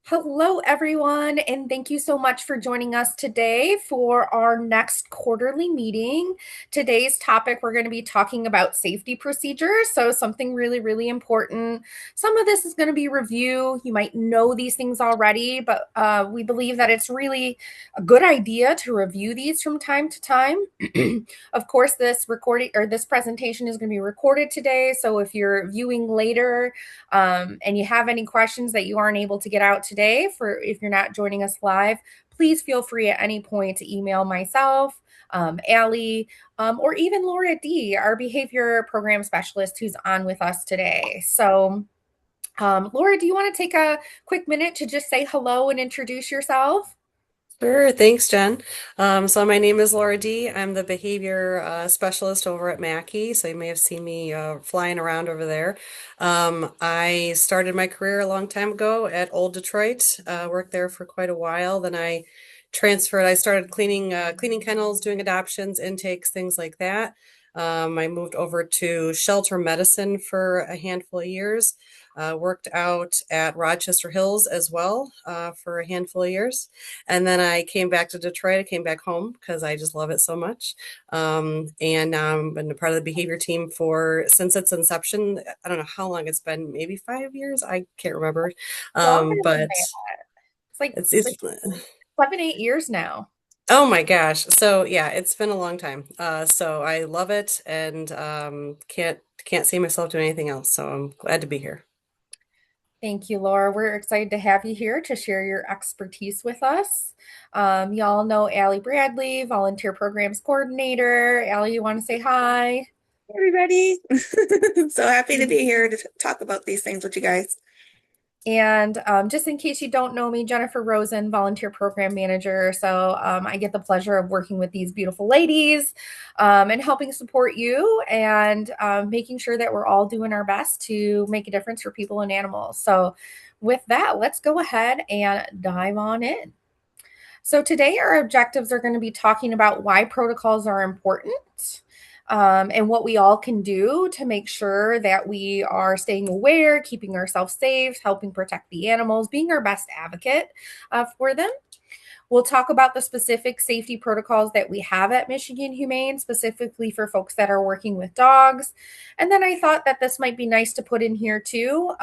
Hello, everyone, and thank you so much for joining us today for our next quarterly meeting. Today's topic, we're going to be talking about safety procedures. So, something really, really important. Some of this is going to be review. You might know these things already, but we believe that it's really a good idea to review these from time to time. Of course, this recording or this presentation is going to be recorded today. So, if you're viewing later, and you have any questions that you aren't able to get out today, for if you're not joining us live, please feel free at any point to email myself, Allie, or even Laura D, our behavior program specialist who's on with us today. So, Laura, do you want to take a quick minute to just say hello and introduce yourself? Sure, thanks, Jen. So my name is Laura D. I'm the behavior specialist over at Mackey. So you may have seen me flying around over there. I started my career a long time ago at Old Detroit. Worked there for quite a while. Then I transferred. I started cleaning kennels, doing adoptions, intakes, things like that. I moved over to shelter medicine for a handful of years. Worked out at Rochester Hills as well for a handful of years. And then I came back to Detroit. I came back home because I just love it so much. And been a part of the behavior team for since its inception. I don't know how long it's been, maybe 5 years. I can't remember. Longer than But that. It's like it's 7, 8 years now. oh my gosh. So yeah, it's been a long time. So I love it and can't see myself doing anything else. So I'm glad to be here. Thank you, Laura. We're excited to have you here to share your expertise with us. Y'all know Allie Bradley, Volunteer Programs Coordinator. Allie, you want to say hi? Everybody. So happy to be here to talk about these things with you guys. And just in case you don't know me, Jennifer Rosen, Volunteer Program Manager. So I get the pleasure of working with these beautiful ladies and helping support you and making sure that we're all doing our best to make a difference for people and animals. So, with that, let's go ahead and dive on in. So, today our objectives are going to be talking about why protocols are important. And what we all can do to make sure that we are staying aware, keeping ourselves safe, helping protect the animals, being our best advocate for them. We'll talk about the specific safety protocols that we have at Michigan Humane, specifically for folks that are working with dogs. And then I thought that this might be nice to put in here too.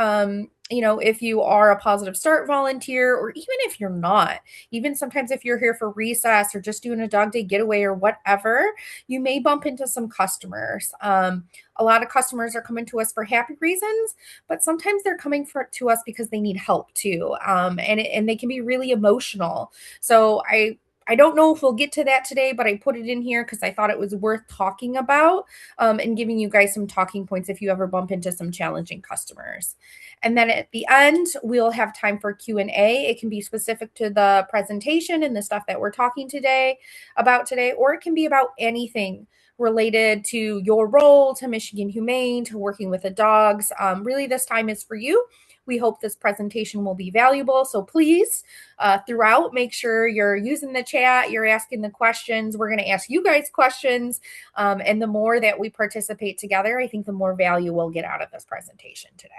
If you are a positive start volunteer, or even if you're not, even sometimes if you're here for recess or just doing a dog day getaway or whatever, you may bump into some customers. A lot of customers are coming to us for happy reasons, but sometimes they're coming to us because they need help too. And they can be really emotional. So I don't know if we'll get to that today, but I put it in here because I thought it was worth talking about and giving you guys some talking points if you ever bump into some challenging customers. And then at the end, we'll have time for Q&A. It can be specific to the presentation and the stuff that we're talking about today, or it can be about anything related to your role, to Michigan Humane, to working with the dogs. Really, this time is for you. We hope this presentation will be valuable. So please, throughout, make sure you're using the chat, you're asking the questions. We're going to ask you guys questions. And the more that we participate together, I think the more value we'll get out of this presentation today.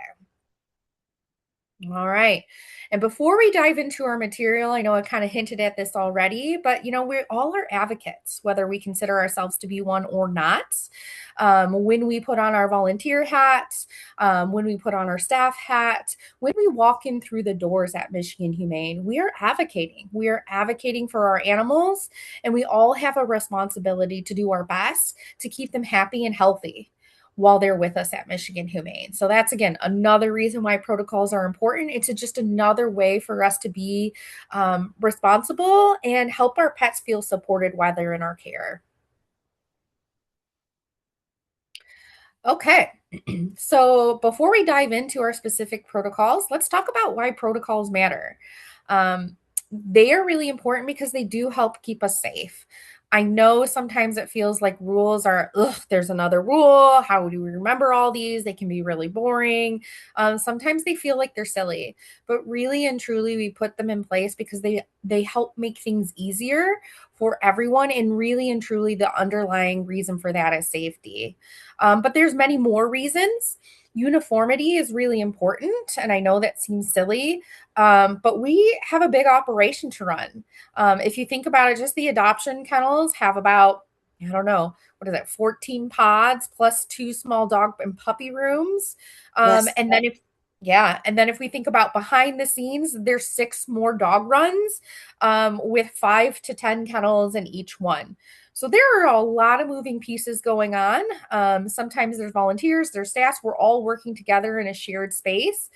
All right. And before we dive into our material, I know I kind of hinted at this already, but we all are advocates, whether we consider ourselves to be one or not. When we put on our volunteer hat, when we put on our staff hat, when we walk in through the doors at Michigan Humane, we are advocating. We are advocating for our animals, and we all have a responsibility to do our best to keep them happy and healthy while they're with us at Michigan Humane. So that's again another reason why protocols are important. It's just another way for us to be responsible and help our pets feel supported while they're in our care. Okay, so before we dive into our specific protocols, let's talk about why protocols matter. They are really important because they do help keep us safe. I know sometimes it feels like rules are, ugh, there's another rule. How do we remember all these? They can be really boring. Sometimes they feel like they're silly, but really and truly, we put them in place because they help make things easier for everyone. And really and truly, the underlying reason for that is safety. But there's many more reasons. uniformity is really important. And I know that seems silly, but we have a big operation to run. If you think about it, just the adoption kennels have about, I don't know, what is that, 14 pods plus two small dog and puppy rooms. Yes. And then if yeah, and then if we think about behind the scenes, there's six more dog runs with 5 to 10 kennels in each one. So there are a lot of moving pieces going on. Sometimes there's volunteers, there's staff. We're all working together in a shared space.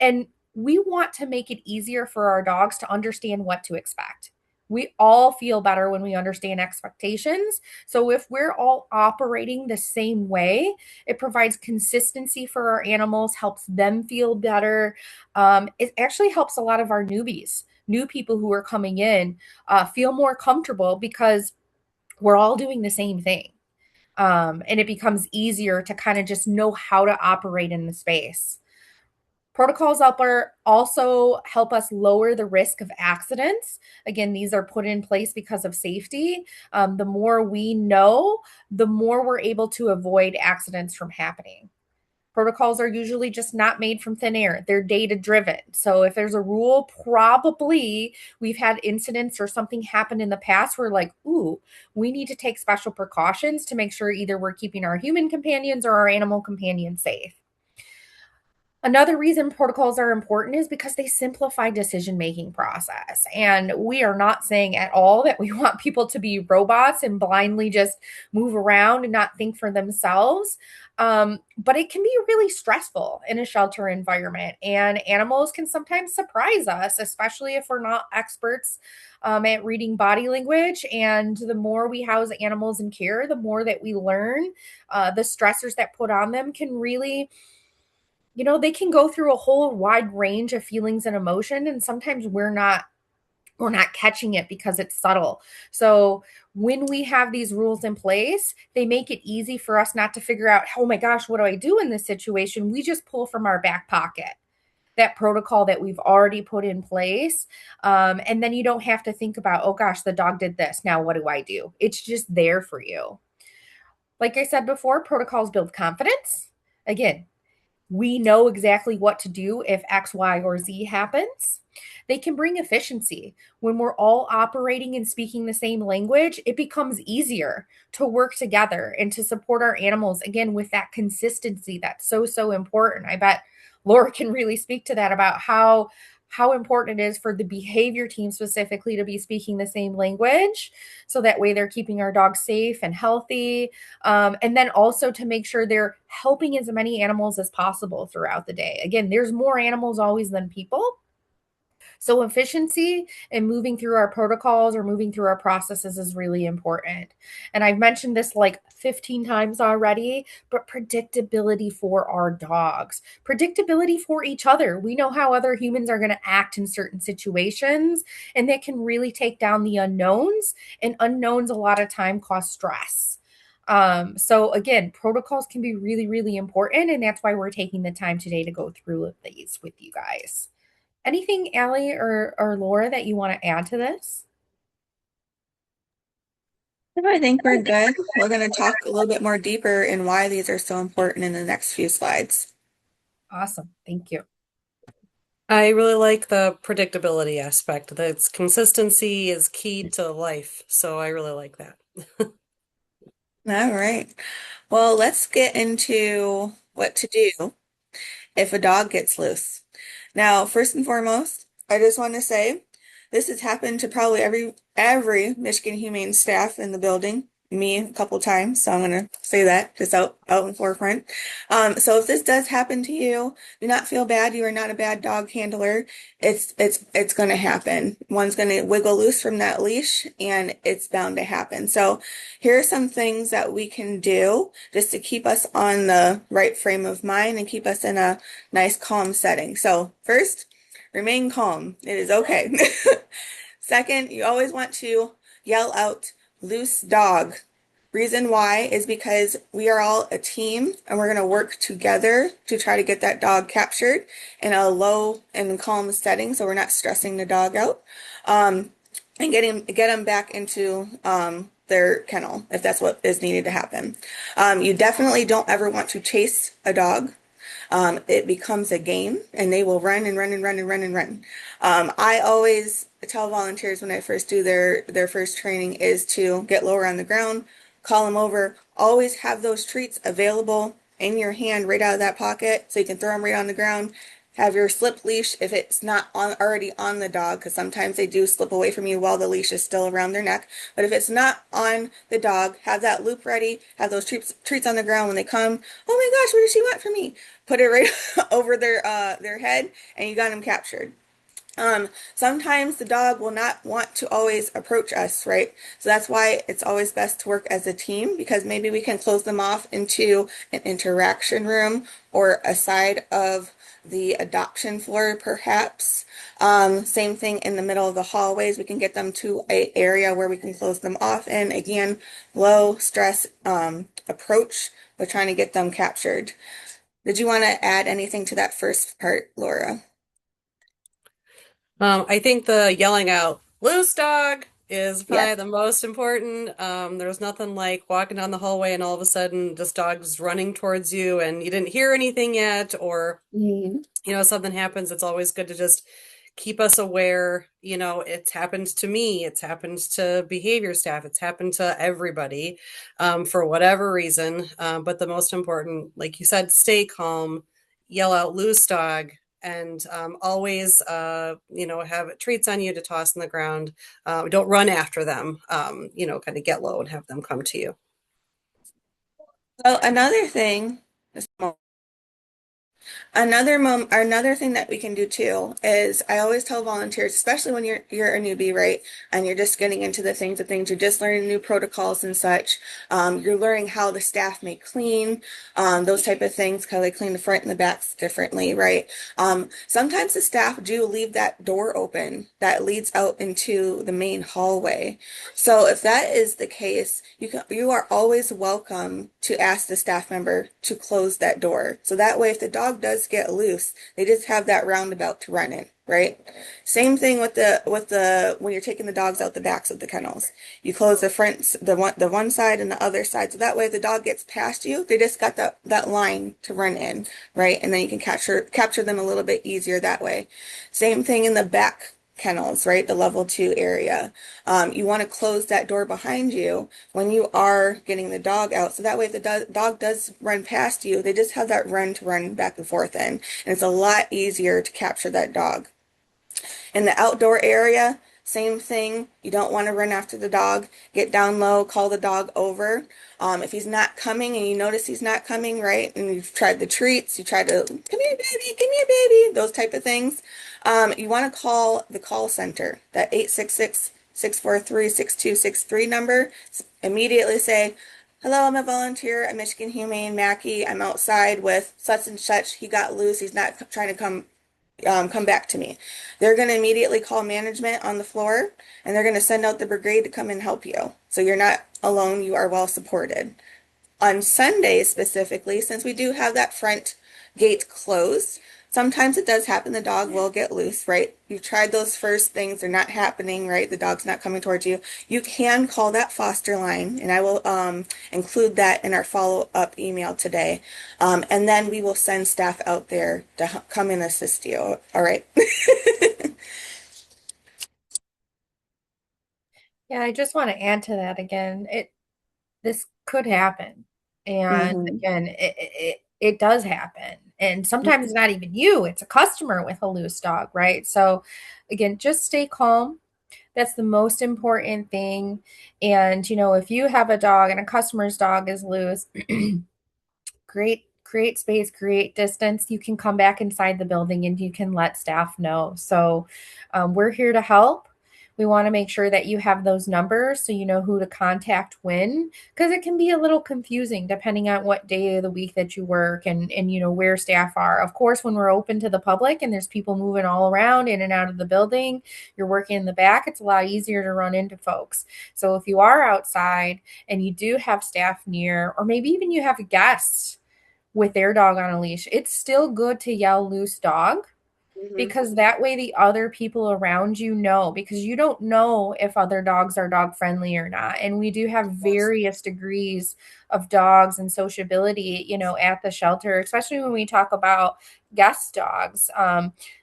And we want to make it easier for our dogs to understand what to expect. We all feel better when we understand expectations. So if we're all operating the same way, it provides consistency for our animals, helps them feel better. It actually helps a lot of our newbies, new people who are coming in, feel more comfortable because we're all doing the same thing. And it becomes easier to kind of just know how to operate in the space. Protocols also help us lower the risk of accidents. Again, these are put in place because of safety. The more we know, the more we're able to avoid accidents from happening. Protocols are usually just not made from thin air. They're data driven. So if there's a rule, probably we've had incidents or something happened in the past where like, ooh, we need to take special precautions to make sure either we're keeping our human companions or our animal companions safe. Another reason protocols are important is because they simplify decision-making process. And we are not saying at all that we want people to be robots and blindly just move around and not think for themselves. But it can be really stressful in a shelter environment, and animals can sometimes surprise us, especially if we're not experts at reading body language. And the more we house animals in care, the more that we learn. The stressors that put on them can really, they can go through a whole wide range of feelings and emotion, and sometimes we're not catching it because it's subtle. So when we have these rules in place, they make it easy for us not to figure out, oh my gosh, what do I do in this situation? We just pull from our back pocket that protocol that we've already put in place. And then you don't have to think about, oh gosh, the dog did this. Now what do I do? It's just there for you. Like I said before, protocols build confidence. Again, we know exactly what to do if X, Y, or Z happens. They can bring efficiency. When we're all operating and speaking the same language, it becomes easier to work together and to support our animals, again, with that consistency that's so, so important. I bet Laura can really speak to that about how important it is for the behavior team specifically to be speaking the same language. So that way they're keeping our dogs safe and healthy. And then also to make sure they're helping as many animals as possible throughout the day. Again, there's more animals always than people. So efficiency and moving through our protocols or moving through our processes is really important. And I've mentioned this like 15 times already, but predictability for our dogs, predictability for each other. We know how other humans are going to act in certain situations, and that can really take down the unknowns, and unknowns a lot of time cause stress. So again, protocols can be really, really important, and that's why we're taking the time today to go through these with you guys. Anything, Allie or Laura, that you want to add to this? No, I think we're good. We're going to talk a little bit more deeper in why these are so important in the next few slides. Awesome. Thank you. I really like the predictability aspect. That's consistency is key to life. So I really like that. All right. Well, let's get into what to do if a dog gets loose. Now, first and foremost, I just want to say this has happened to probably every Michigan Humane staff in the building, me a couple times, so I'm going to say that just out in forefront. So if this does happen to you, do not feel bad. You are not a bad dog handler. It's going to happen. One's going to wiggle loose from that leash, and it's bound to happen. So here are some things that we can do just to keep us on the right frame of mind and keep us in a nice, calm setting. So first, remain calm. It is okay. Second, you always want to yell out, loose dog. Reason why is because we are all a team and we're going to work together to try to get that dog captured in a low and calm setting so we're not stressing the dog out. And get them back into their kennel if that's what is needed to happen. You definitely don't ever want to chase a dog. it becomes a game and they will run and run and run and run and run. I always tell volunteers when I first do their first training is to get lower on the ground, call them over, always have those treats available in your hand right out of that pocket so you can throw them right on the ground. Have your slip leash if it's not already on the dog, because sometimes they do slip away from you while the leash is still around their neck. But if it's not on the dog, have that loop ready, have those treats on the ground when they come. Oh my gosh, what does she want from me? Put it right over their head, and you got them captured. Sometimes the dog will not want to always approach us, right? So that's why it's always best to work as a team, because maybe we can close them off into an interaction room or a side of the adoption floor, perhaps. Same thing in the middle of the hallways. We can get them to a area where we can close them off. And again, low stress approach. We're trying to get them captured. Did you want to add anything to that first part, Laura? I think the yelling out, loose dog, is Yes. probably the most important. There's nothing like walking down the hallway and all of a sudden this dog's running towards you and you didn't hear anything yet, or, Mhm. something happens. It's always good to just keep us aware. It's happened to me, it's happened to behavior staff, it's happened to everybody, for whatever reason. But the most important, like you said, stay calm, yell out loose dog, and always, have treats on you to toss on the ground. Don't run after them. Kind of get low and have them come to you. So another thing, another thing that we can do too is I always tell volunteers, especially when you're a newbie, right, and you're just getting into the things you're just learning new protocols and such. You're learning how the staff may clean, those type of things, how they clean the front and the backs differently, right? Sometimes the staff do leave that door open that leads out into the main hallway. So if that is the case, you are always welcome to ask the staff member to close that door. So that way, if the dog does get loose, they just have that roundabout to run in, right? Same thing with the when you're taking the dogs out the backs of the kennels. You close the front, the one side and the other side. So that way, if the dog gets past you, they just got that line to run in, right? And then you can capture them a little bit easier that way. Same thing in the back kennels, right? The level two area. You want to close that door behind you when you are getting the dog out. So that way, if the dog does run past you, they just have that run to run back and forth in. And it's a lot easier to capture that dog. In the outdoor area, same thing. You don't want to run after the dog. Get down low, call the dog over. If he's not coming and you notice he's not coming, right, and you've tried the treats, you try to, come here, baby, come here, baby, those type of things, you want to call the call center, that 866-643-6263 number. Immediately say, hello, I'm a volunteer at Michigan Humane Mackey. I'm outside with such and such. He got loose. He's not trying to come back to me. They're going to immediately call management on the floor and they're going to send out the brigade to come and help you. So you're not alone, you are well supported. On Sundays specifically, since we do have that front gate closed, sometimes it does happen the dog will get loose, right? You've tried those first things, they're not happening, right? The dog's not coming towards you. You can call that foster line, and I will include that in our follow-up email today. And then we will send staff out there to come and assist you. All right. Yeah, I just want to add to that again. This could happen. And hmm again, it does happen. And sometimes it's not even you, it's a customer with a loose dog, right? So again, just stay calm. That's the most important thing. And if you have a dog and a customer's dog is loose, create space, create distance. You can come back inside the building and you can let staff know. So we're here to help. We want to make sure that you have those numbers so you know who to contact when, because it can be a little confusing depending on what day of the week that you work and where staff are. Of course, when we're open to the public and there's people moving all around in and out of the building, you're working in the back, it's a lot easier to run into folks. So if you are outside and you do have staff near, or maybe even you have a guest with their dog on a leash, it's still good to yell loose dog, hmm because that way the other people around know, because you don't know if other dogs are dog friendly or not. And we do have various degrees of dogs and sociability, at the shelter, especially when we talk about guest dogs.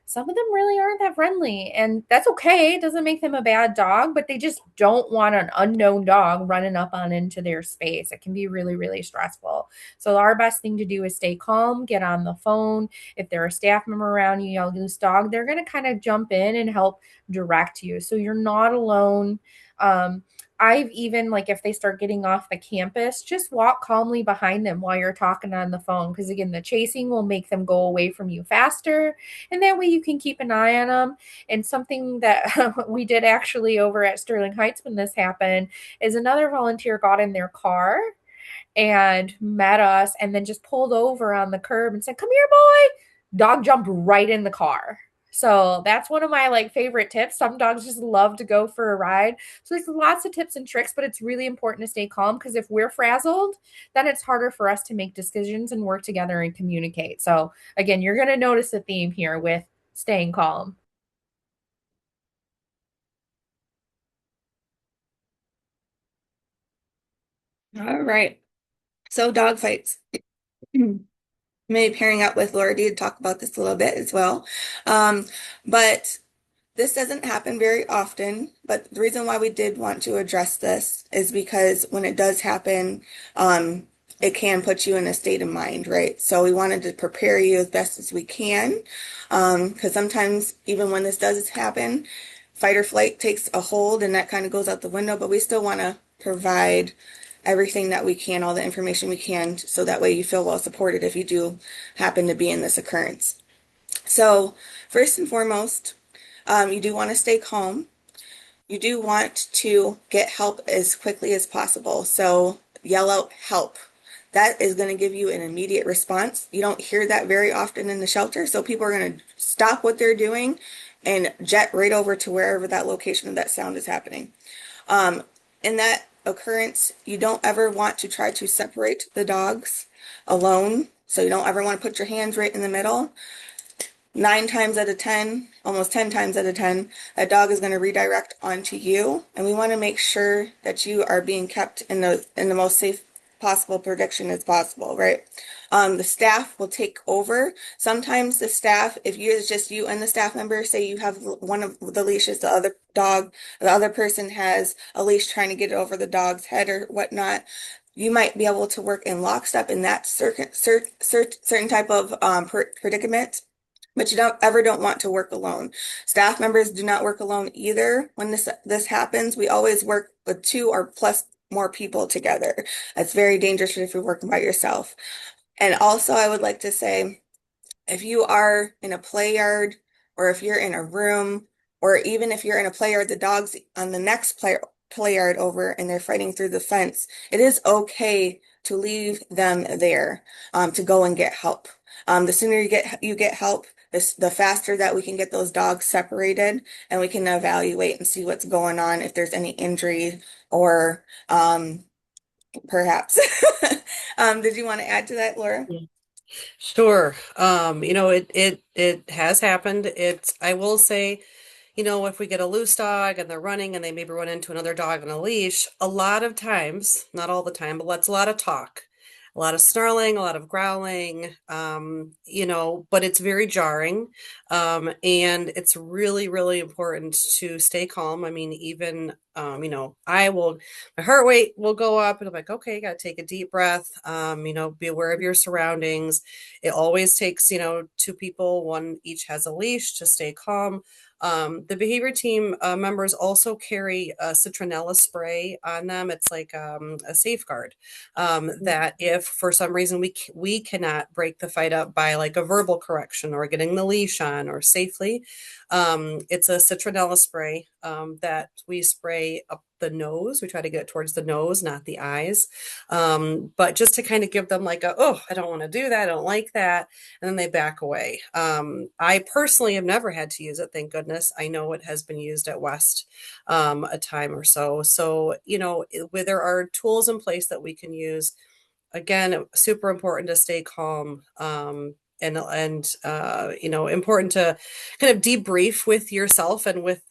Some of them really aren't that friendly, and that's okay. It doesn't make them a bad dog, but they just don't want an unknown dog running up on into their space. It can be really, really stressful. So our best thing to do is stay calm, get on the phone. If there are a staff member around you, yell loose dog, they're going to kind of jump in and help direct you. So you're not alone. I've even, like, if they start getting off the campus, just walk calmly behind them while you're talking on the phone. Because again, the chasing will make them go away from you faster. And that way you can keep an eye on them. And something that we did actually over at Sterling Heights when this happened is another volunteer got in their car and met us and then just pulled over on the curb and said, "Come here, boy." Dog jumped right in the car. So that's one of my like favorite tips. Some dogs just love to go for a ride. So there's lots of tips and tricks, but it's really important to stay calm because if we're frazzled, then it's harder for us to make decisions and work together and communicate. So again, you're going to notice a theme here with staying calm. All right. So dog fights. Maybe pairing up with Laura D to talk about this a little bit as well. But this doesn't happen very often, but the reason why we did want to address this is because when it does happen, it can put you in a state of mind, right? So we wanted to prepare you as best as we can, because sometimes even when this does happen, fight or flight takes a hold and that kind of goes out the window, but we still want to provide everything that we can, all the information we can, so that way you feel well supported if you do happen to be in this occurrence. So first and foremost, you do want to stay calm. You do want to get help as quickly as possible. So yell out help. That is going to give you an immediate response. You don't hear that very often in the shelter. So people are going to stop what they're doing and jet right over to wherever that location of that sound is happening. In that occurrence, you don't ever want to try to separate the dogs alone. So you don't ever want to put your hands right in the middle. 9 times out of 10, almost 10 times out of 10, that dog is going to redirect onto you. And we want to make sure that you are being kept in the most safe possible prediction as possible, right? The staff will take over. Sometimes the staff, if it's just you and the staff member, say you have one of the leashes, the other person has a leash trying to get it over the dog's head or whatnot, you might be able to work in lockstep in that certain type of predicament. But you don't want to work alone. Staff members do not work alone either. When this happens, we always work with 2 or plus more people together. It's very dangerous if you're working by yourself. And also, I would like to say, if you are in a play yard, or if you're in a room, or even if you're in a play yard, the dog's on the next play yard over and they're fighting through the fence, it is okay to leave them there, to go and get help. The sooner you get help, the faster that we can get those dogs separated and we can evaluate and see what's going on, if there's any injury or perhaps. Did you want to add to that, Laura? Sure. It has happened. I will say, if we get a loose dog and they're running and they maybe run into another dog on a leash, a lot of times, not all the time, but that's a lot of talk, a lot of snarling, a lot of growling, but it's very jarring. And it's really, really important to stay calm. I mean, even, my heart rate will go up and I'm like, okay, you got to take a deep breath, be aware of your surroundings. It always takes, 2 people, one each has a leash to stay calm. The behavior team members also carry a citronella spray on them. It's like a safeguard that if for some reason we cannot break the fight up by like a verbal correction or getting the leash on or safely, it's a citronella spray that we spray up the nose. We try to get it towards the nose, not the eyes. But just to kind of give them like oh, I don't want to do that. I don't like that. And then they back away. I personally have never had to use it. Thank goodness. I know it has been used at West a time or so. So, where there are tools in place that we can use. Again, super important to stay calm. important to kind of debrief with yourself and with,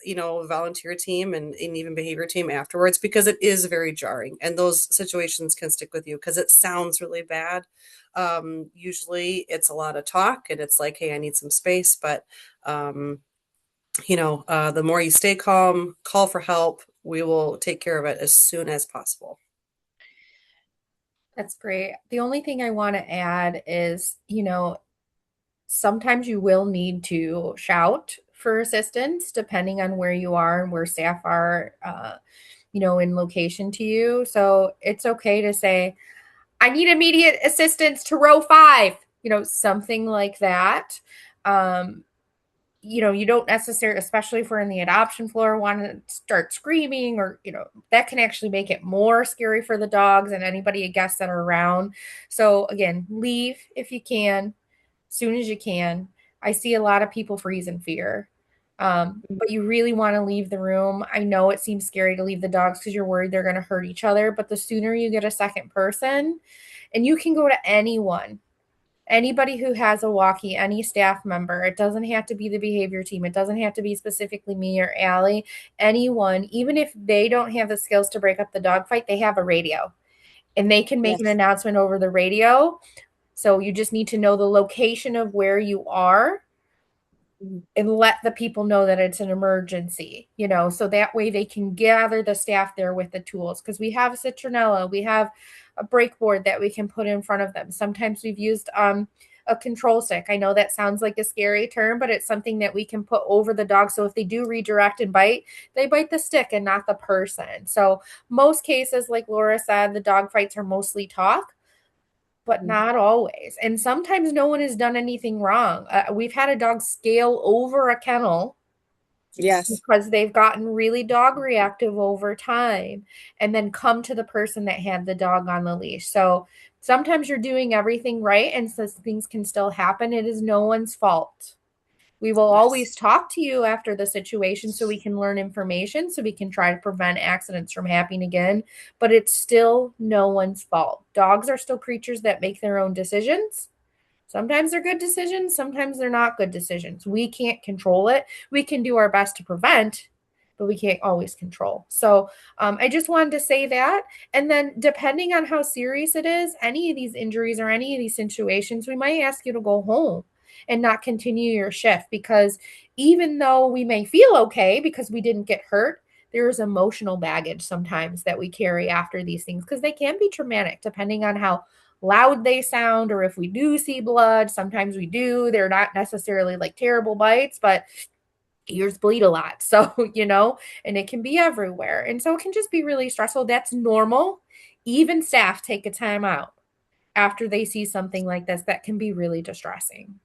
volunteer team and even behavior team afterwards, because it is very jarring and those situations can stick with you because it sounds really bad. Usually it's a lot of talk and it's like, hey, I need some space, but um, the more you stay calm, call for help, we will take care of it as soon as possible. That's great. The only thing I want to add is, sometimes you will need to shout for assistance depending on where you are and where staff are, in location to you. So it's okay to say, I need immediate assistance to row 5, something like that. Um, you don't necessarily, especially if we're in the adoption floor, want to start screaming or, that can actually make it more scary for the dogs and anybody, guests that are around. So again, leave if you can, soon as you can. I see a lot of people freeze in fear. But you really want to leave the room. I know it seems scary to leave the dogs because you're worried they're going to hurt each other, but the sooner you get a second person, and you can go to anyone, anybody who has a walkie, any staff member. It doesn't have to be the behavior team. It doesn't have to be specifically me or Allie. Anyone, even if they don't have the skills to break up the dog fight, they have a radio and they can make an Yes. announcement over the radio. So you just need to know the location of where you are and let the people know that it's an emergency, so that way they can gather the staff there with the tools. Because we have a citronella, we have a break board that we can put in front of them. Sometimes we've used a control stick. I know that sounds like a scary term, but it's something that we can put over the dog. So if they do redirect and bite, they bite the stick and not the person. So most cases, like Laura said, the dog fights are mostly talk, but not always. And sometimes no one has done anything wrong. We've had a dog scale over a kennel Yes. because they've gotten really dog reactive over time and then come to the person that had the dog on the leash. So sometimes you're doing everything right and so things can still happen. It is no one's fault. We will Yes. always talk to you after the situation so we can learn information, so we can try to prevent accidents from happening again. But it's still no one's fault. Dogs are still creatures that make their own decisions. Sometimes they're good decisions, sometimes they're not good decisions. We can't control it. We can do our best to prevent, but we can't always control. So I just wanted to say that. And then, depending on how serious it is, any of these injuries or any of these situations, we might ask you to go home and not continue your shift, because even though we may feel okay because we didn't get hurt, there is emotional baggage sometimes that we carry after these things because they can be traumatic depending on how loud they sound, or if we do see blood. Sometimes we do. They're not necessarily like terrible bites, but ears bleed a lot. So, and it can be everywhere. And so it can just be really stressful. That's normal. Even staff take a time out after they see something like this that can be really distressing.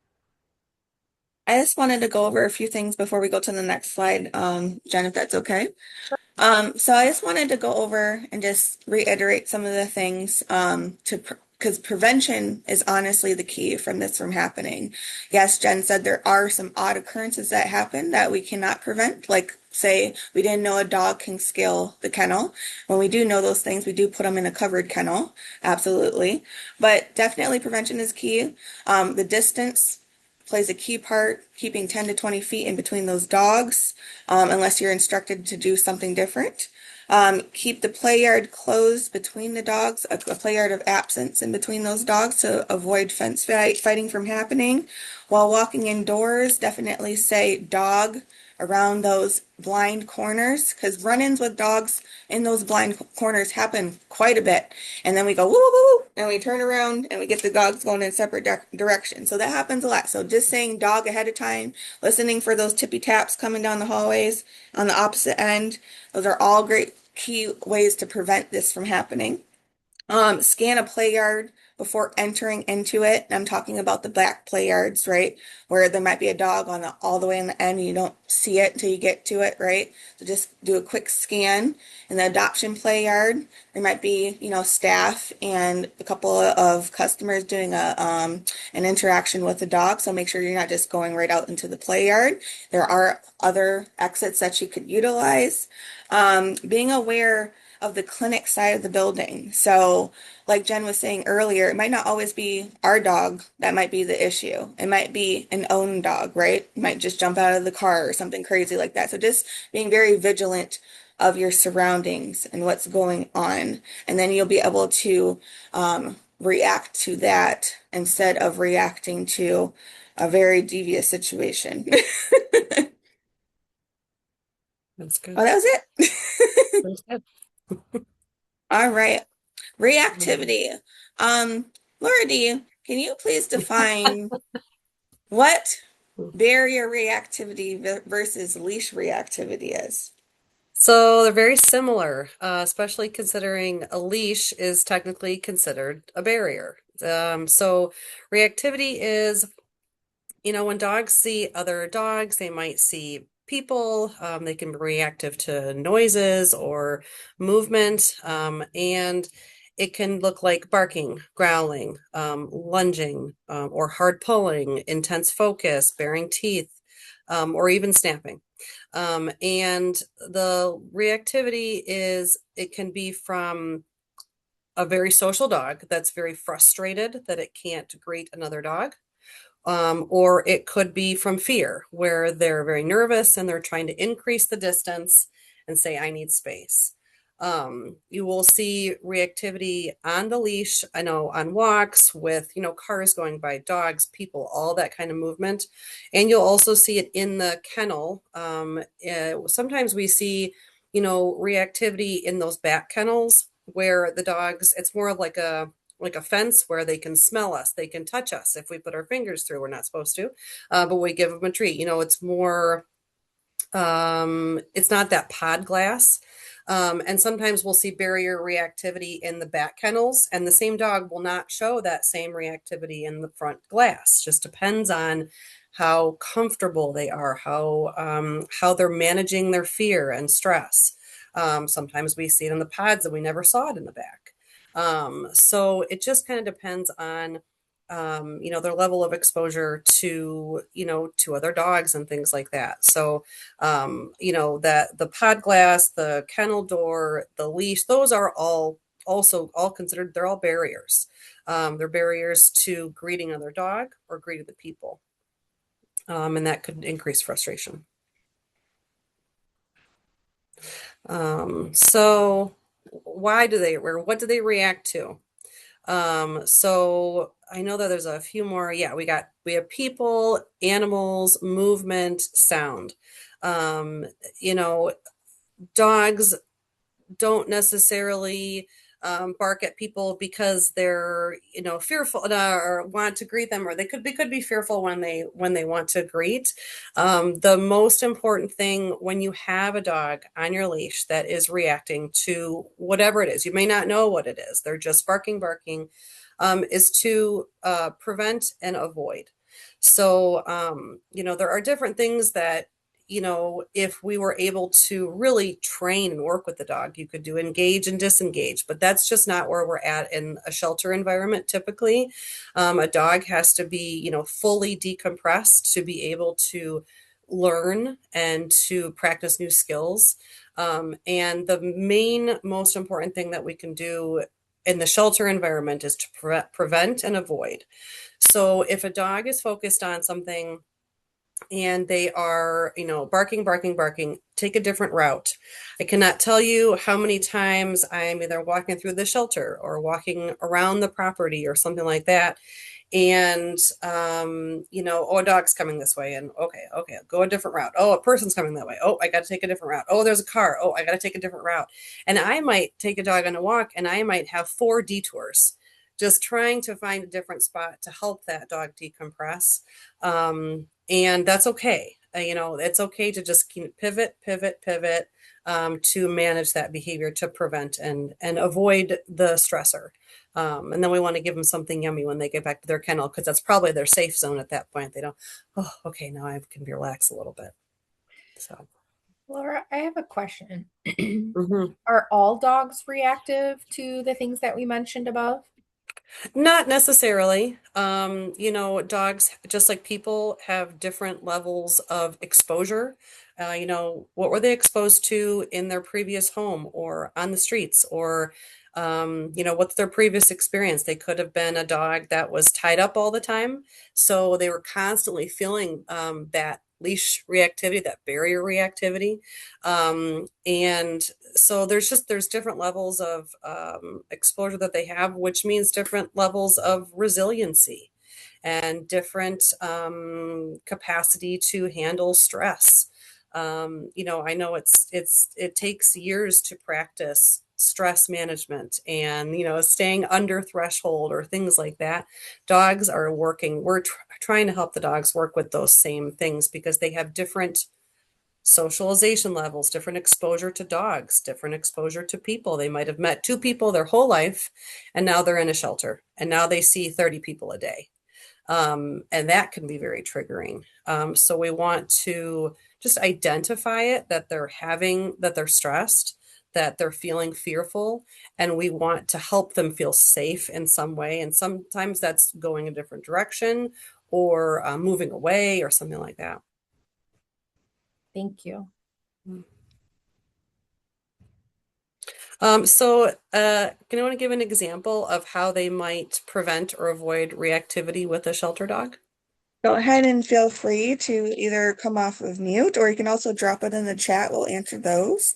I just wanted to go over a few things before we go to the next slide, Jen, if that's okay. So I just wanted to go over and just reiterate some of the things because prevention is honestly the key from happening. Yes, Jen said there are some odd occurrences that happen that we cannot prevent, like say we didn't know a dog can scale the kennel. When we do know those things, we do put them in a covered kennel, absolutely. But definitely prevention is key. The distance plays a key part, keeping 10 to 20 feet in between those dogs, unless you're instructed to do something different. Keep the play yard closed between the dogs, a play yard of absence in between those dogs to avoid fighting from happening. While walking indoors, definitely say dog around those blind corners, because run-ins with dogs in those blind corners happen quite a bit. And then we go woo woo woo, and we turn around and we get the dogs going in separate directions. So that happens a lot. So just saying dog ahead of time, listening for those tippy taps coming down the hallways on the opposite end. Those are all great key ways to prevent this from happening. Scan a play yard before entering into it. I'm talking about the back play yards, right? Where there might be a dog on all the way in the end and you don't see it until you get to it, right? So just do a quick scan. In the adoption play yard, there might be, staff and a couple of customers doing an interaction with the dog. So make sure you're not just going right out into the play yard. There are other exits that you could utilize. Being aware of the clinic side of the building. So, like Jen was saying earlier, it might not always be our dog that might be the issue. It might be an own dog, right? It might just jump out of the car or something crazy like that. So just being very vigilant of your surroundings and what's going on. And then you'll be able to react to that instead of reacting to a very devious situation. That's Oh, good. that was it. That's good. All right. Mhm. Reactivity. Laura D, can you please define what barrier reactivity versus leash reactivity is? So they're very similar, especially considering a leash is technically considered a barrier. So reactivity is, when dogs see other dogs, they might see people, they can be reactive to noises or movement, and it can look like barking, growling, lunging, or hard pulling, intense focus, baring teeth, or even snapping. And the reactivity is, it can be from a very social dog that's very frustrated that it can't greet another dog. Or it could be from fear, where they're very nervous and they're trying to increase the distance and say, I need space. You will see reactivity on the leash, I know, on walks with, cars going by, dogs, people, all that kind of movement. And you'll also see it in the kennel. Sometimes we see, reactivity in those back kennels where the dogs, it's more of like a fence where they can smell us, they can touch us if we put our fingers through. We're not supposed to, but we give them a treat. It's more, it's not that pod glass. And sometimes we'll see barrier reactivity in the back kennels, and the same dog will not show that same reactivity in the front glass. Just depends on how comfortable they are, how they're managing their fear and stress. Sometimes we see it in the pods and we never saw it in the back. So it just kind of depends on their level of exposure to other dogs and things like that. So that the pod glass, the kennel door, the leash, those are all also all considered, they're all barriers. They're barriers to greeting another dog or greeting the people. And that could increase frustration. So why do they, or what do they react to? So I know that there's a few more. Yeah, we have people, animals, movement, sound. Um, you know, Dogs don't necessarily bark at people because they're fearful, or want to greet them, or they could be fearful when they want to greet. The most important thing when you have a dog on your leash that is reacting to whatever it is, you may not know what it is, they're just barking, is to prevent and avoid. So there are different things that, if we were able to really train and work with the dog, you could do engage and disengage, but that's just not where we're at in a shelter environment. Typically, a dog has to be, fully decompressed to be able to learn and to practice new skills. And the most important thing that we can do in the shelter environment is to prevent and avoid. So if a dog is focused on something and they are, barking, take a different route. I cannot tell you how many times I'm either walking through the shelter or walking around the property or something like that. And, oh, a dog's coming this way. And okay, go a different route. Oh, a person's coming that way. Oh, I got to take a different route. Oh, there's a car. Oh, I got to take a different route. And I might take a dog on a walk and I might have 4 detours just trying to find a different spot to help that dog decompress. And that's okay. It's okay to just pivot, to manage that behavior, to prevent and avoid the stressor. And then we want to give them something yummy when they get back to their kennel, because that's probably their safe zone at that point. They don't, oh, okay, now I can relax a little bit. So, Laura, I have a question. mhm. Are all dogs reactive to the things that we mentioned above? Not necessarily. Dogs, just like people, have different levels of exposure. What were they exposed to in their previous home or on the streets, or, what's their previous experience? They could have been a dog that was tied up all the time. So they were constantly feeling that leash reactivity, that barrier reactivity. And so there's different levels of exposure that they have, which means different levels of resiliency and different capacity to handle stress. I know it takes years to practice stress management and staying under threshold or things like that. Dogs are working. We're trying to help the dogs work with those same things because they have different socialization levels, different exposure to dogs, different exposure to people. They might have met two people their whole life, and now they're in a shelter, and now they see 30 people a day. And that can be very triggering. So we want to just identify it that they're stressed, that they're feeling fearful, and we want to help them feel safe in some way. And sometimes that's going a different direction or moving away or something like that. Thank you. Can anyone give an example of how they might prevent or avoid reactivity with a shelter dog? Go ahead and feel free to either come off of mute or you can also drop it in the chat. We'll answer those.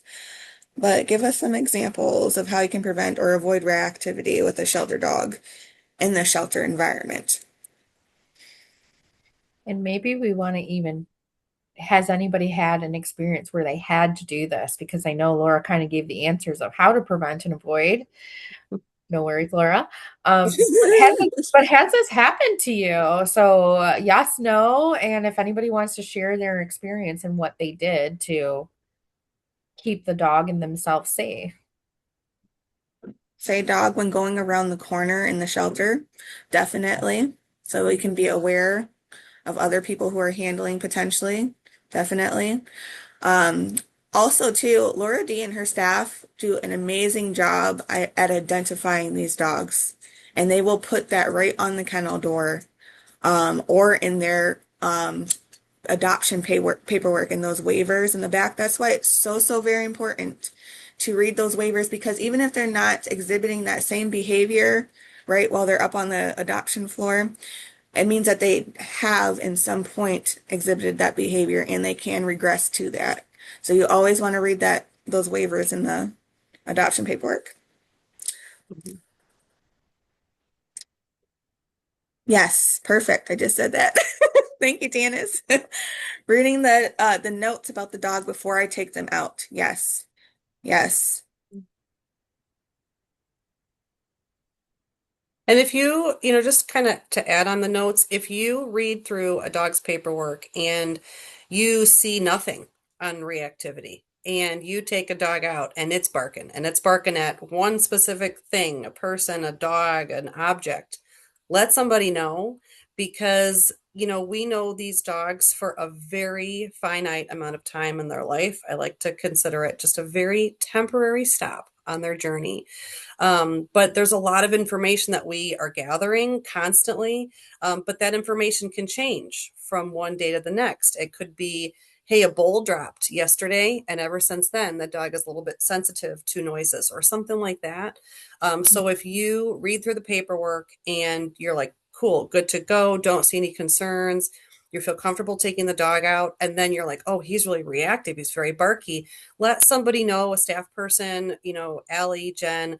But give us some examples of how you can prevent or avoid reactivity with a shelter dog in the shelter environment. And maybe we want to even, has anybody had an experience where they had to do this? Because I know Laura kind of gave the answers of how to prevent and avoid. No worries, Laura. But has this happened to you? So yes, no, and if anybody wants to share their experience and what they did to keep the dog and themselves safe. Say dog when going around the corner in the shelter, definitely. So we can be aware of other people who are handling potentially, definitely. Um, Also, too, Laura D and her staff do an amazing job at identifying these dogs, and they will put that right on the kennel door, or in their adoption paperwork and those waivers in the back. That's why it's so, so very important to read those waivers because even if they're not exhibiting that same behavior, right, while they're up on the adoption floor, it means that they have in some point exhibited that behavior and they can regress to that. So you always want to read those waivers in the adoption paperwork. Mhm. Yes, perfect. I just said that. Thank you, Janice. Reading the notes about the dog before I take them out. Yes. Yes. And if just kind of to add on the notes, if you read through a dog's paperwork and you see nothing on reactivity, and you take a dog out and it's barking at one specific thing, a person, a dog, an object, let somebody know because, we know these dogs for a very finite amount of time in their life. I like to consider it just a very temporary stop on their journey. But there's a lot of information that we are gathering constantly, but that information can change from one day to the next. It could be, hey, a bowl dropped yesterday, and ever since then, the dog is a little bit sensitive to noises or something like that. So if you read through the paperwork and you're like, cool, good to go, don't see any concerns, you feel comfortable taking the dog out, and then you're like, oh, he's really reactive, he's very barky, let somebody know, a staff person, Allie, Jen,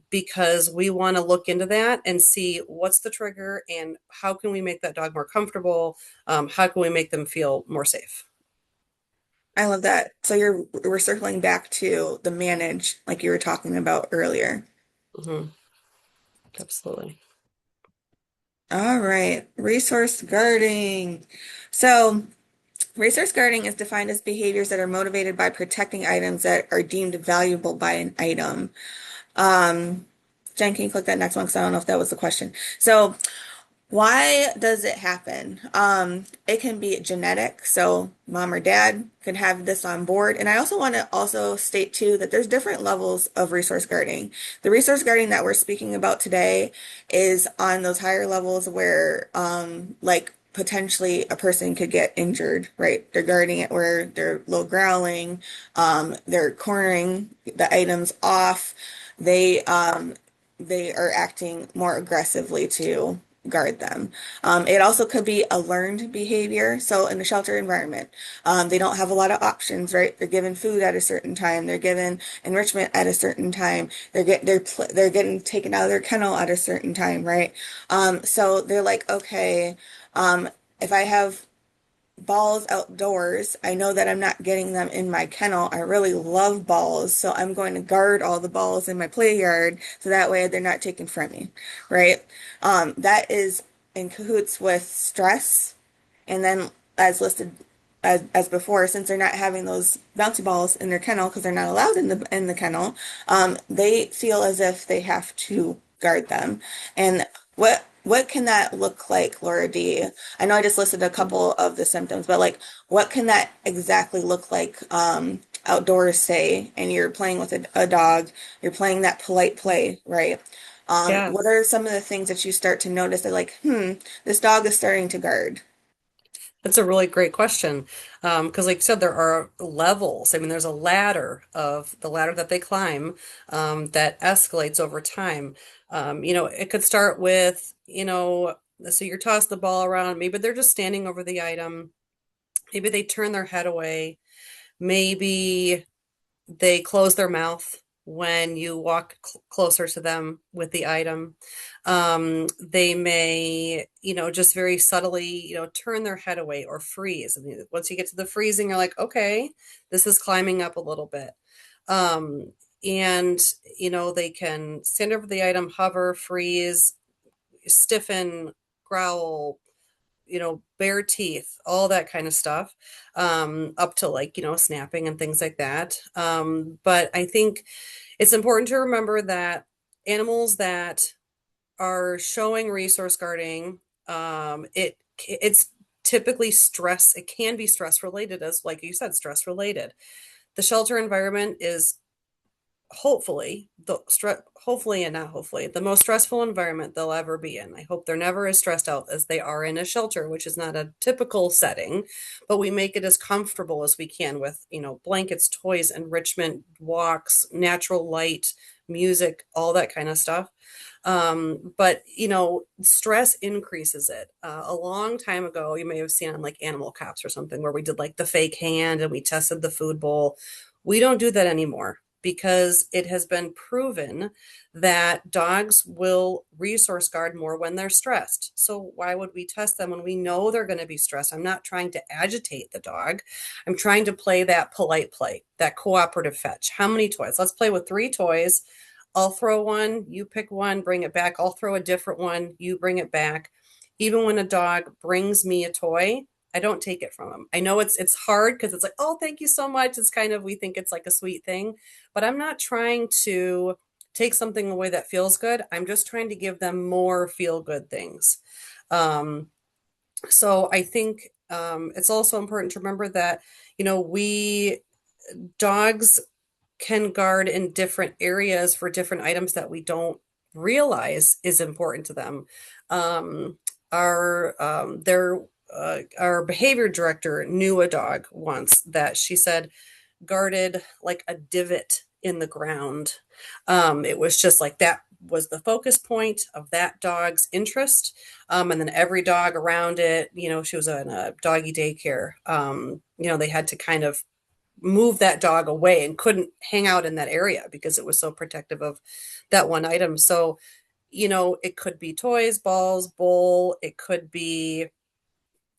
because we want to look into that and see what's the trigger and how can we make that dog more comfortable, how can we make them feel more safe. I love that. So we're circling back to the manage like you were talking about earlier. Hmm. Absolutely. All right. Resource guarding. So resource guarding is defined as behaviors that are motivated by protecting items that are deemed valuable by an item. Um, Jen, can you click that next one? Because I don't know if that was the question. So Why does it happen? It can be genetic, so mom or dad can have this on board. And I also want to also state too that there's different levels of resource guarding. The resource guarding that we're speaking about today is on those higher levels where, like potentially a person could get injured, right? They're guarding it where they're low growling, they're cornering the items off. They, um, they are acting more aggressively to guard them. It also could be a learned behavior. So in a shelter environment, they don't have a lot of options, right? They're given food at a certain time. They're given enrichment at a certain time. They're getting taken out of their kennel at a certain time, right? So they're like, okay, if I have balls outdoors. I know that I'm not getting them in my kennel. I really love balls, so I'm going to guard all the balls in my play yard so that way they're not taken from me, right? That is in cahoots with stress. And then as listed as before, since they're not having those bouncy balls in their kennel because they're not allowed in the kennel, they feel as if they have to guard them. And what can that look like, Laura D? I know I just listed a couple of the symptoms, but like what can that exactly look like outdoors, say, and you're playing with a dog, you're playing that polite play, right? What Yes. are some of the things that you start to notice that like, this dog is starting to guard? That's a really great question. Because like you said, there are levels. I mean, there's a ladder of the ladder that they climb, that escalates over time. It could start with, so you're tossing the ball around. Maybe they're just standing over the item. Maybe they turn their head away. Maybe they close their mouth when you walk closer to them with the item. They may, just very subtly, turn their head away or freeze. And once you get to the freezing, you're like, okay, this is climbing up a little bit. Um, and, they can stand over the item, hover, freeze, stiffen, growl, bare teeth, all that kind of stuff, up to like, snapping and things like that. But I think it's important to remember that animals that are showing resource guarding, it's typically stress. It can be stress related, as like you said, stress related. The shelter environment is hopefully and not hopefully the most stressful environment they'll ever be in. I hope they're never as stressed out as they are in a shelter, which is not a typical setting, but we make it as comfortable as we can with, blankets, toys, enrichment, walks, natural light, music, all that kind of stuff. But stress increases it. A long time ago, you may have seen on like Animal Cops or something where we did like the fake hand and we tested the food bowl. We don't do that anymore because it has been proven that dogs will resource guard more when they're stressed. So why would we test them when we know they're going to be stressed? I'm not trying to agitate the dog. I'm trying to play that polite play, that cooperative fetch. How many toys? Let's play with 3 toys. I'll throw one, you pick one, bring it back. I'll throw a different one, you bring it back. Even when a dog brings me a toy, I don't take it from him. I know it's hard because it's like, oh, thank you so much. It's kind of, we think it's like a sweet thing, but I'm not trying to take something away that feels good. I'm just trying to give them more feel good things. Um, so I think it's also important to remember that, we dogs can guard in different areas for different items that we don't realize is important to them. Um, our behavior director knew a dog once that she said guarded like a divot in the ground. It was just like that was the focus point of that dog's interest. And then every dog around it, she was in a doggy daycare. They had to kind of move that dog away and couldn't hang out in that area because it was so protective of that one item. So, it could be toys, balls, bowl, it could be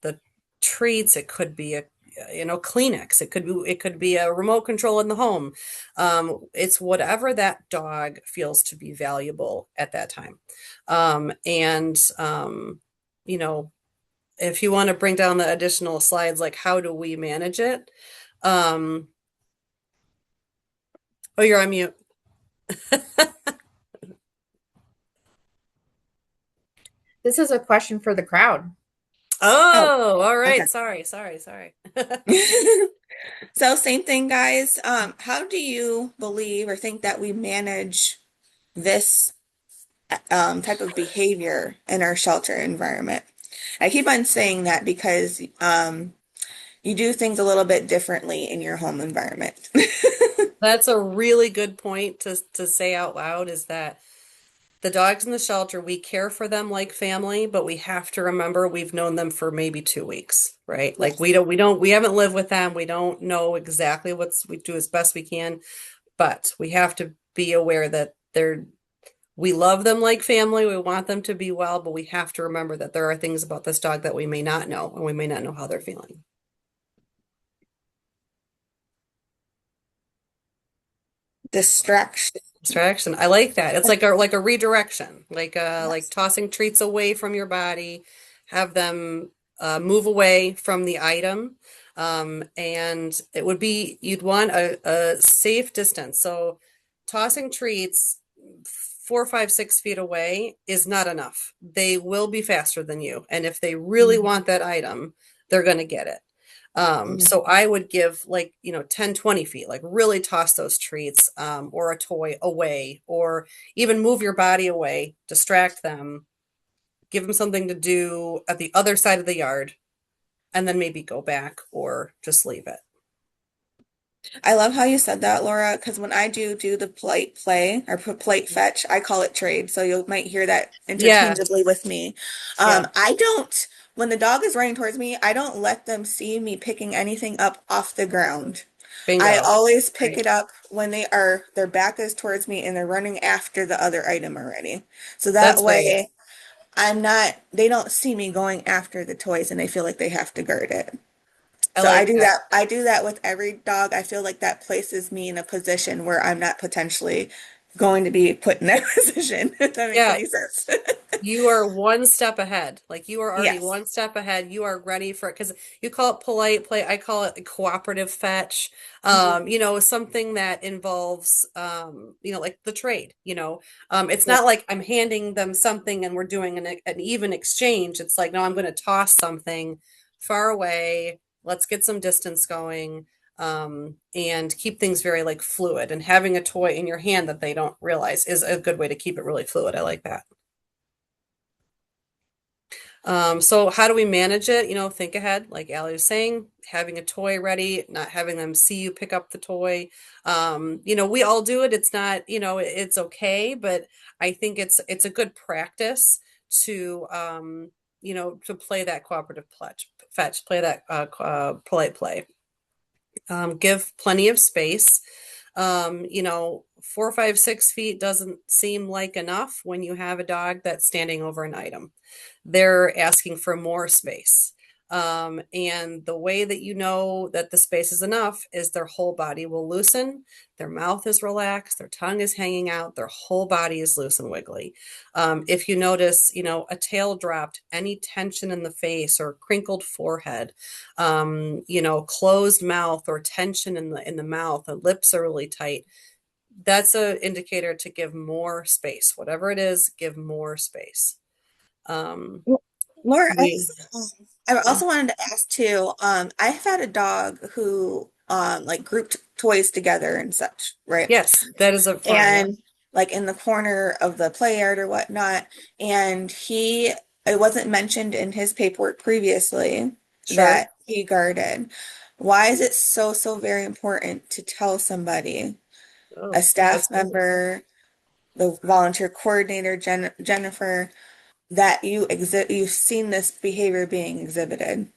the treats, it could be a Kleenex, it could be a remote control in the home. It's whatever that dog feels to be valuable at that time. And you know if you want to bring down the additional slides, like how do we manage it? um oh, you're on mute. This is a question for the crowd. Oh, Oh, all okay. right. Sorry. So same thing, guys. How do you believe or think that we manage this type of behavior in our shelter environment? I keep on saying that because you do things a little bit differently in your home environment. That's a really good point to say out loud is that the dogs in the shelter, we care for them like family, but we have to remember we've known them for maybe 2 weeks, right? Like Yes. we haven't lived with them. We don't know exactly we do as best we can, but we have to be aware that we love them like family. We want them to be well, but we have to remember that there are things about this dog that we may not know, and we may not know how they're feeling. Distraction. Distraction. I like that. It's like a redirection, like tossing treats away from your body, have them move away from the item. And it would be you'd want a safe distance. So tossing treats 4, 5, 6 feet away is not enough. They will be faster than you. And if they really Mhm. want that item, they're going to get it. Mhm. So I would give like, 10, 20 feet, like really toss those treats, or a toy away, or even move your body away, distract them, give them something to do at the other side of the yard, and then maybe go back or just leave it. I love how you said that, Laura, because when I do the polite play or polite fetch, I call it trade. So you might hear that Yeah, interchangeably with me. yeah, I don't, when the dog is running towards me, I don't let them see me picking anything up off the ground. I bingo. always pick Right. it up when their back is towards me and they're running after the other item already. So that That's great. way they don't see me going after the toys and they feel like they have to guard it. I So I like do that. that. I do that with every dog. I feel like that places me in a position where I'm not potentially going to be put in that position, if that makes Yeah, any sense. you are one step ahead. Like you are already Yes. one step ahead. You are ready for it because you call it polite play. I call it a cooperative fetch. Mhm. Something that involves, like the trade. It's Yeah. not like I'm handing them something and we're doing an even exchange. It's like, no, I'm going to toss something far away. Let's get some distance going. And keep things very like fluid. And having a toy in your hand that they don't realize is a good way to keep it really fluid. I like that. So how do we manage it? Think ahead, like Allie was saying, having a toy ready, not having them see you pick up the toy. We all do it. It's not, it's okay, but I think it's a good practice to to play that cooperative fetch, play that polite play. Give plenty of space. 4, 5, 6 feet doesn't seem like enough when you have a dog that's standing over an item. They're asking for more space. And the way that you know that the space is enough is their whole body will loosen, their mouth is relaxed, their tongue is hanging out, their whole body is loose and wiggly. If you notice, a tail dropped, any tension in the face or crinkled forehead, closed mouth or tension in the mouth, and lips are really tight, that's an indicator to give more space. Whatever it is, give more space. Um, Laura, we, I yeah. also wanted to ask too, I've had a dog who like grouped toys together and such, right? Yes, that is a fine. Yeah, And like in the corner of the play yard or whatnot. And it wasn't mentioned in his paperwork previously sure. that he guarded. Why is it so very important to tell somebody, a Oh, staff that's good. member, the volunteer coordinator, Jennifer, that you've seen this behavior being exhibited?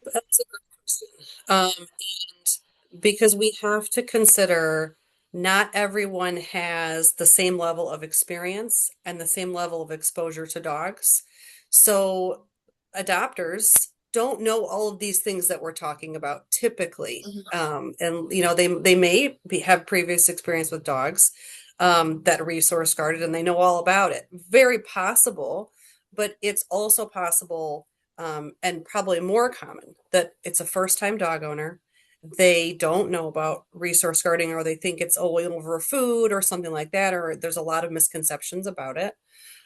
That's a good question. And because we have to consider not everyone has the same level of experience and the same level of exposure to dogs. So adopters don't know all of these things that we're talking about typically. Mhm. And they may have previous experience with dogs, that resource guarded, and they know all about it. Very possible, but it's also possible, and probably more common, that it's a first time dog owner. They don't know about resource guarding, or they think it's only over food or something like that, or there's a lot of misconceptions about it.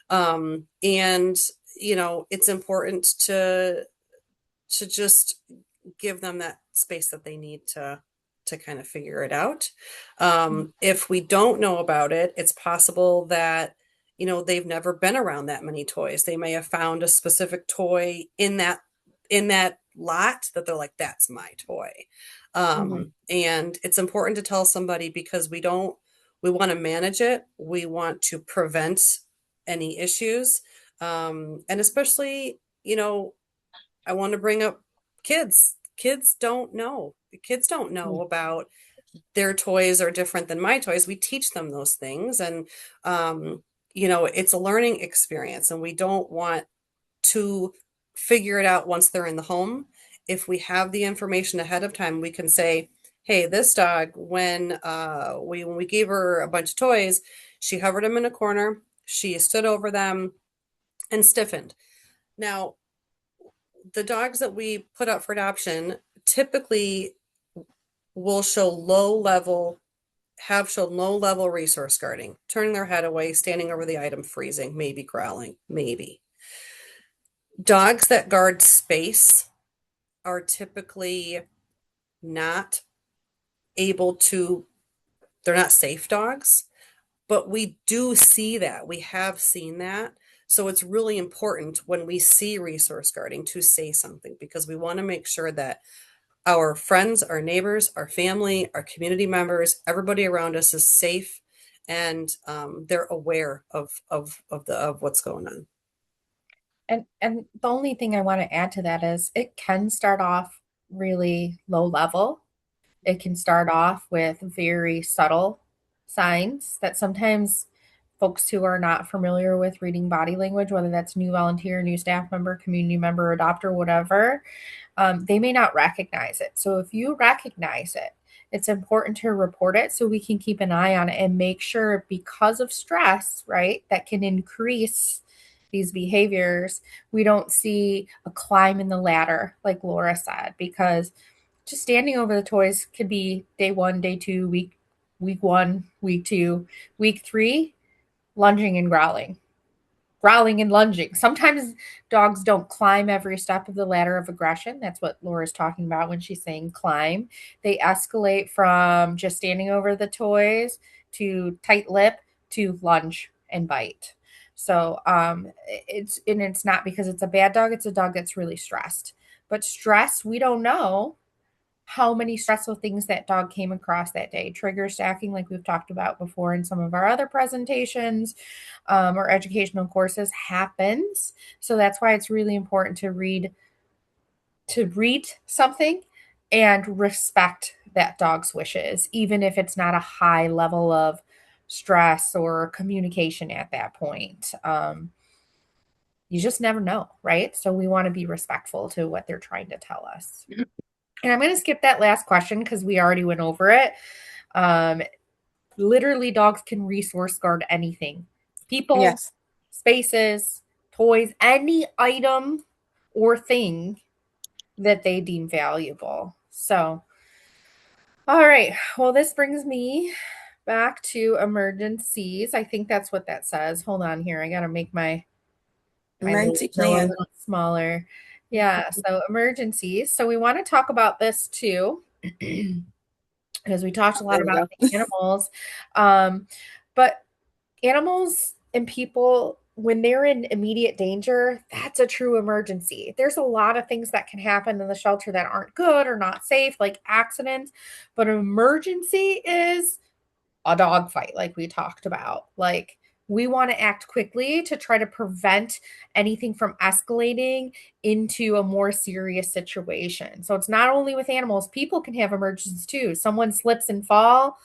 And it's important to just give them that space that they need to kind of figure it out. If we don't know about it, it's possible that they've never been around that many toys. They may have found a specific toy in that lot that they're like, that's my toy. Mhm. And it's important to tell somebody because we want to manage it. We want to prevent any issues. And especially, I want to bring up kids. Kids don't know about their toys are different than my toys. We teach them those things. And, it's a learning experience. And we don't want to figure it out once they're in the home. If we have the information ahead of time, we can say, hey, this dog, when we gave her a bunch of toys, she hovered them in a corner, she stood over them and stiffened. Now, the dogs that we put up for adoption typically will have shown low level resource guarding, turning their head away, standing over the item, freezing, maybe growling, maybe. Dogs that guard space are typically not able to, they're not safe dogs, but we do see that. We have seen that. So it's really important when we see resource guarding to say something because we want to make sure that our friends, our neighbors, our family, our community members, everybody around us is safe and they're aware of what's going on. And the only thing I want to add to that is it can start off really low level. It can start off with very subtle signs that sometimes folks who are not familiar with reading body language, whether that's new volunteer, new staff member, community member, adopter, whatever, they may not recognize it. So if you recognize it, it's important to report it so we can keep an eye on it and make sure because of stress, right, that can increase these behaviors, we don't see a climb in the ladder, like Laura said, because just standing over the toys could be day one, day two, week one, week two, week three, lunging and growling and lunging. Sometimes dogs don't climb every step of the ladder of aggression. That's what Laura's talking about when she's saying climb. They escalate from just standing over the toys to tight lip to lunge and bite. So it's not because it's a bad dog, it's a dog that's really stressed. But stress, we don't know how many stressful things that dog came across that day. Trigger stacking, like we've talked about before in some of our other presentations or educational courses, happens. So that's why it's really important to read something and respect that dog's wishes, even if it's not a high level of stress or communication at that point. You just never know, right? So we want to be respectful to what they're trying to tell us. And I'm going to skip that last question because we already went over it. Um, Literally, dogs can resource guard anything, people, Yes. spaces, toys, any item or thing that they deem valuable. So, all right. Well, this brings me back to emergencies. I think that's what that says. Hold on here. I got to make my Emergency little a plan. little smaller. Yeah, so emergencies. So we want to talk about this too. Because we talked a lot There we about go. the animals. But animals and people, when they're in immediate danger, that's a true emergency. There's a lot of things that can happen in the shelter that aren't good or not safe, like accidents. But an emergency is a dog fight, like we talked about. Like, we want to act quickly to try to prevent anything from escalating into a more serious situation. So it's not only with animals, people can have emergencies too. Someone slips and fall,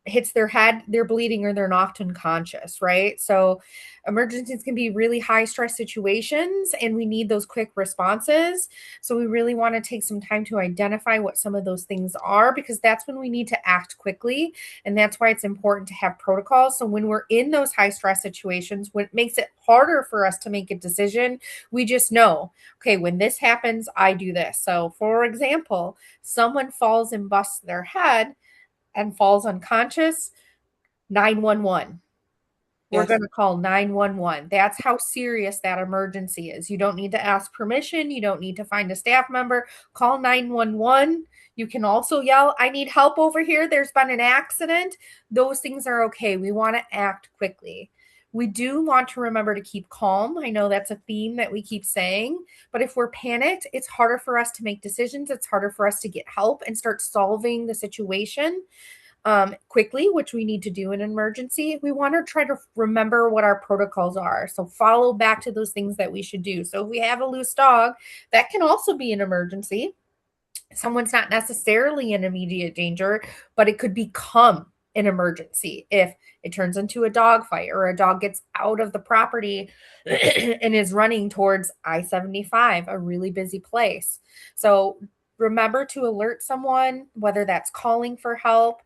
hits their head, they're bleeding or they're knocked unconscious, right? So emergencies can be really high stress situations and we need those quick responses. So we really want to take some time to identify what some of those things are because that's when we need to act quickly. And that's why it's important to have protocols. So when we're in those high stress situations, when it makes it harder for us to make a decision, we just know, okay, when this happens, I do this. So for example, someone falls and busts their head and falls unconscious, 911. we're Yes. going to call 911. That's how serious that emergency is. You don't need to ask permission. You don't need to find a staff member. Call 911. You can also yell, I need help over here. There's been an accident. Those things are okay. We want to act quickly. We do want to remember to keep calm. I know that's a theme that we keep saying, but if we're panicked, it's harder for us to make decisions. It's harder for us to get help and start solving the situation quickly, which we need to do in an emergency. We want to try to remember what our protocols are. So follow back to those things that we should do. So if we have a loose dog, that can also be an emergency. Someone's not necessarily in immediate danger, but it could become an emergency if it turns into a dog fight or a dog gets out of the property and is running towards I-75, a really busy place. So remember to alert someone, whether that's calling for help,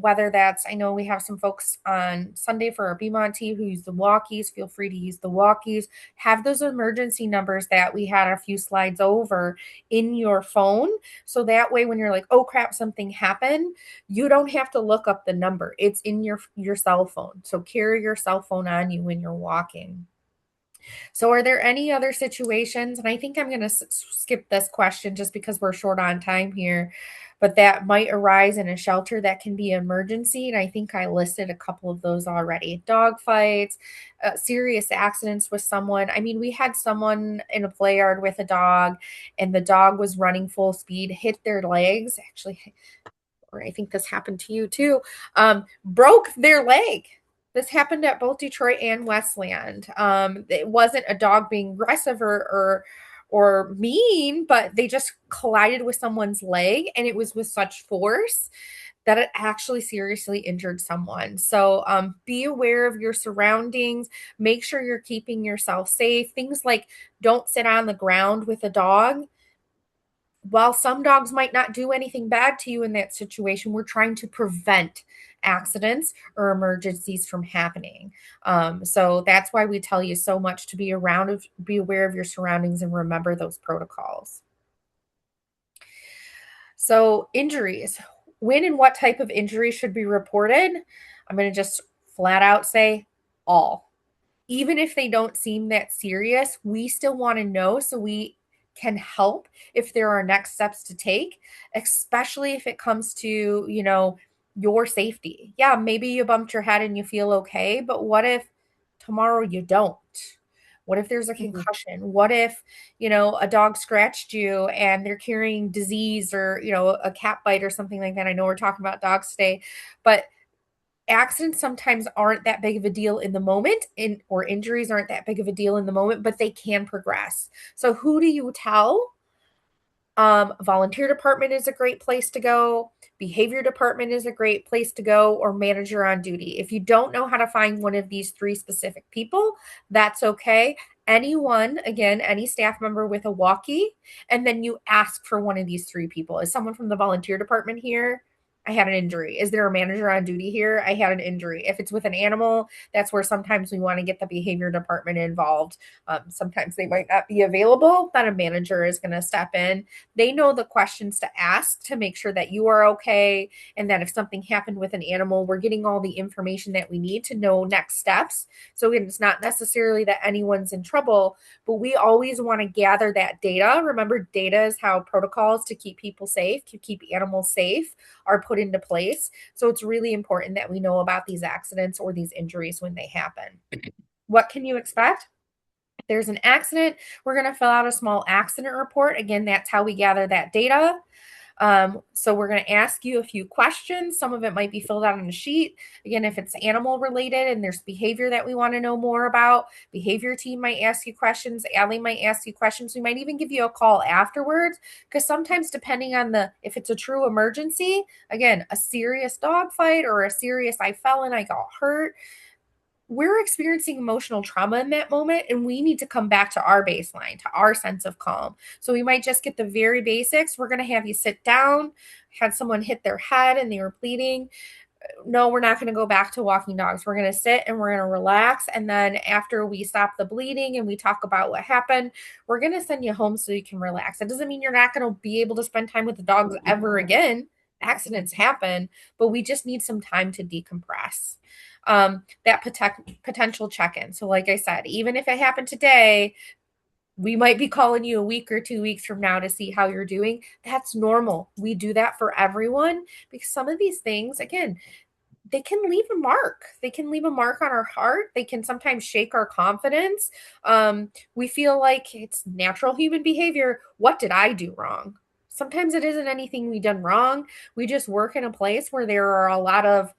whether that's, I know we have some folks on Sunday for our BMONT who use the walkies. Feel free to use the walkies. Have those emergency numbers that we had a few slides over in your phone. So that way, when you're like, oh crap, something happened, you don't have to look up the number. It's in your cell phone. So carry your cell phone on you when you're walking. So, are there any other situations? And I think I'm going to skip this question just because we're short on time here, but that might arise in a shelter that can be emergency. And I think I listed a couple of those already: dog fights, serious accidents with someone. I mean, we had someone in a play yard with a dog, and the dog was running full speed, hit their legs. Actually, or I think this happened to you too, broke their leg. This happened at both Detroit and Westland. It wasn't a dog being aggressive or mean, but they just collided with someone's leg, and it was with such force that it actually seriously injured someone. So be aware of your surroundings. Make sure you're keeping yourself safe. Things like don't sit on the ground with a dog. While some dogs might not do anything bad to you in that situation, we're trying to prevent accidents or emergencies from happening. So that's why we tell you so much to be aware of your surroundings and remember those protocols. So injuries, when and what type of injury should be reported? I'm going to just flat out say all. Even if they don't seem that serious, we still want to know so we can help if there are next steps to take, especially if it comes to, your safety. Yeah, maybe you bumped your head and you feel okay, but what if tomorrow you don't? What if there's a concussion? What if, a dog scratched you and they're carrying disease or, a cat bite or something like that? I know we're talking about dogs today, but accidents sometimes aren't that big of a deal in the moment or injuries aren't that big of a deal in the moment, but they can progress. So who do you tell? Volunteer department is a great place to go. Behavior department is a great place to go, or manager on duty. If you don't know how to find one of these three specific people, that's okay. Anyone, again, any staff member with a walkie, and then you ask for one of these three people. Is someone from the volunteer department here? I had an injury. Is there a manager on duty here? I had an injury. If it's with an animal, that's where sometimes we want to get the behavior department involved. Sometimes they might not be available, but a manager is going to step in. They know the questions to ask to make sure that you are okay, and that if something happened with an animal, we're getting all the information that we need to know next steps. So it's not necessarily that anyone's in trouble, but we always want to gather that data. Remember, data is how protocols to keep people safe, to keep animals safe, are put into place. So it's really important that we know about these accidents or these injuries when they happen. What can you expect? If there's an accident, we're going to fill out a small accident report. Again, that's how we gather that data. So we're going to ask you a few questions. Some of it might be filled out on a sheet. Again, if it's animal related and there's behavior that we want to know more about, behavior team might ask you questions. Allie might ask you questions. We might even give you a call afterwards, because sometimes depending on if it's a true emergency, again, a serious dog fight or a serious I fell and I got hurt, we're experiencing emotional trauma in that moment, and we need to come back to our baseline, to our sense of calm. So we might just get the very basics. We're going to have you sit down. Had someone hit their head and they were bleeding. No, we're not going to go back to walking dogs. We're going to sit and we're going to relax. And then after we stop the bleeding and we talk about what happened, we're going to send you home so you can relax. That doesn't mean you're not going to be able to spend time with the dogs ever again. accidents happen, but we just need some time to decompress. That potential check-in. So like I said, even if it happened today, we might be calling you a week or 2 weeks from now to see how you're doing. That's normal. We do that for everyone because some of these things, again, they can leave a mark. They can leave a mark on our heart. They can sometimes shake our confidence. We feel like it's natural human behavior. What did I do wrong? Sometimes it isn't anything we done wrong. We just work in a place where there are a lot of,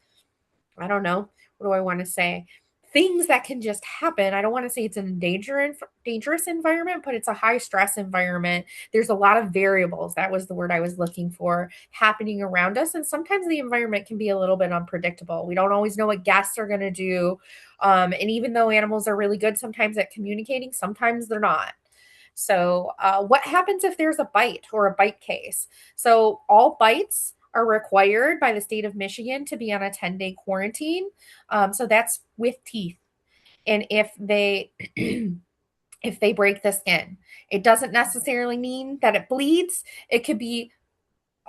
I don't know, what do I want to say? Things that can just happen. I don't want to say it's an dangerous environment, but it's a high stress environment. There's a lot of variables. That was the word I was looking for happening around us. And sometimes the environment can be a little bit unpredictable. We don't always know what guests are going to do. And even though animals are really good sometimes at communicating, sometimes they're not. So, what happens if there's a bite or a bite case? So, all bites are required by the state of Michigan to be on a 10-day quarantine. So that's with teeth. And if they if they break the skin, it doesn't necessarily mean that it bleeds. It could be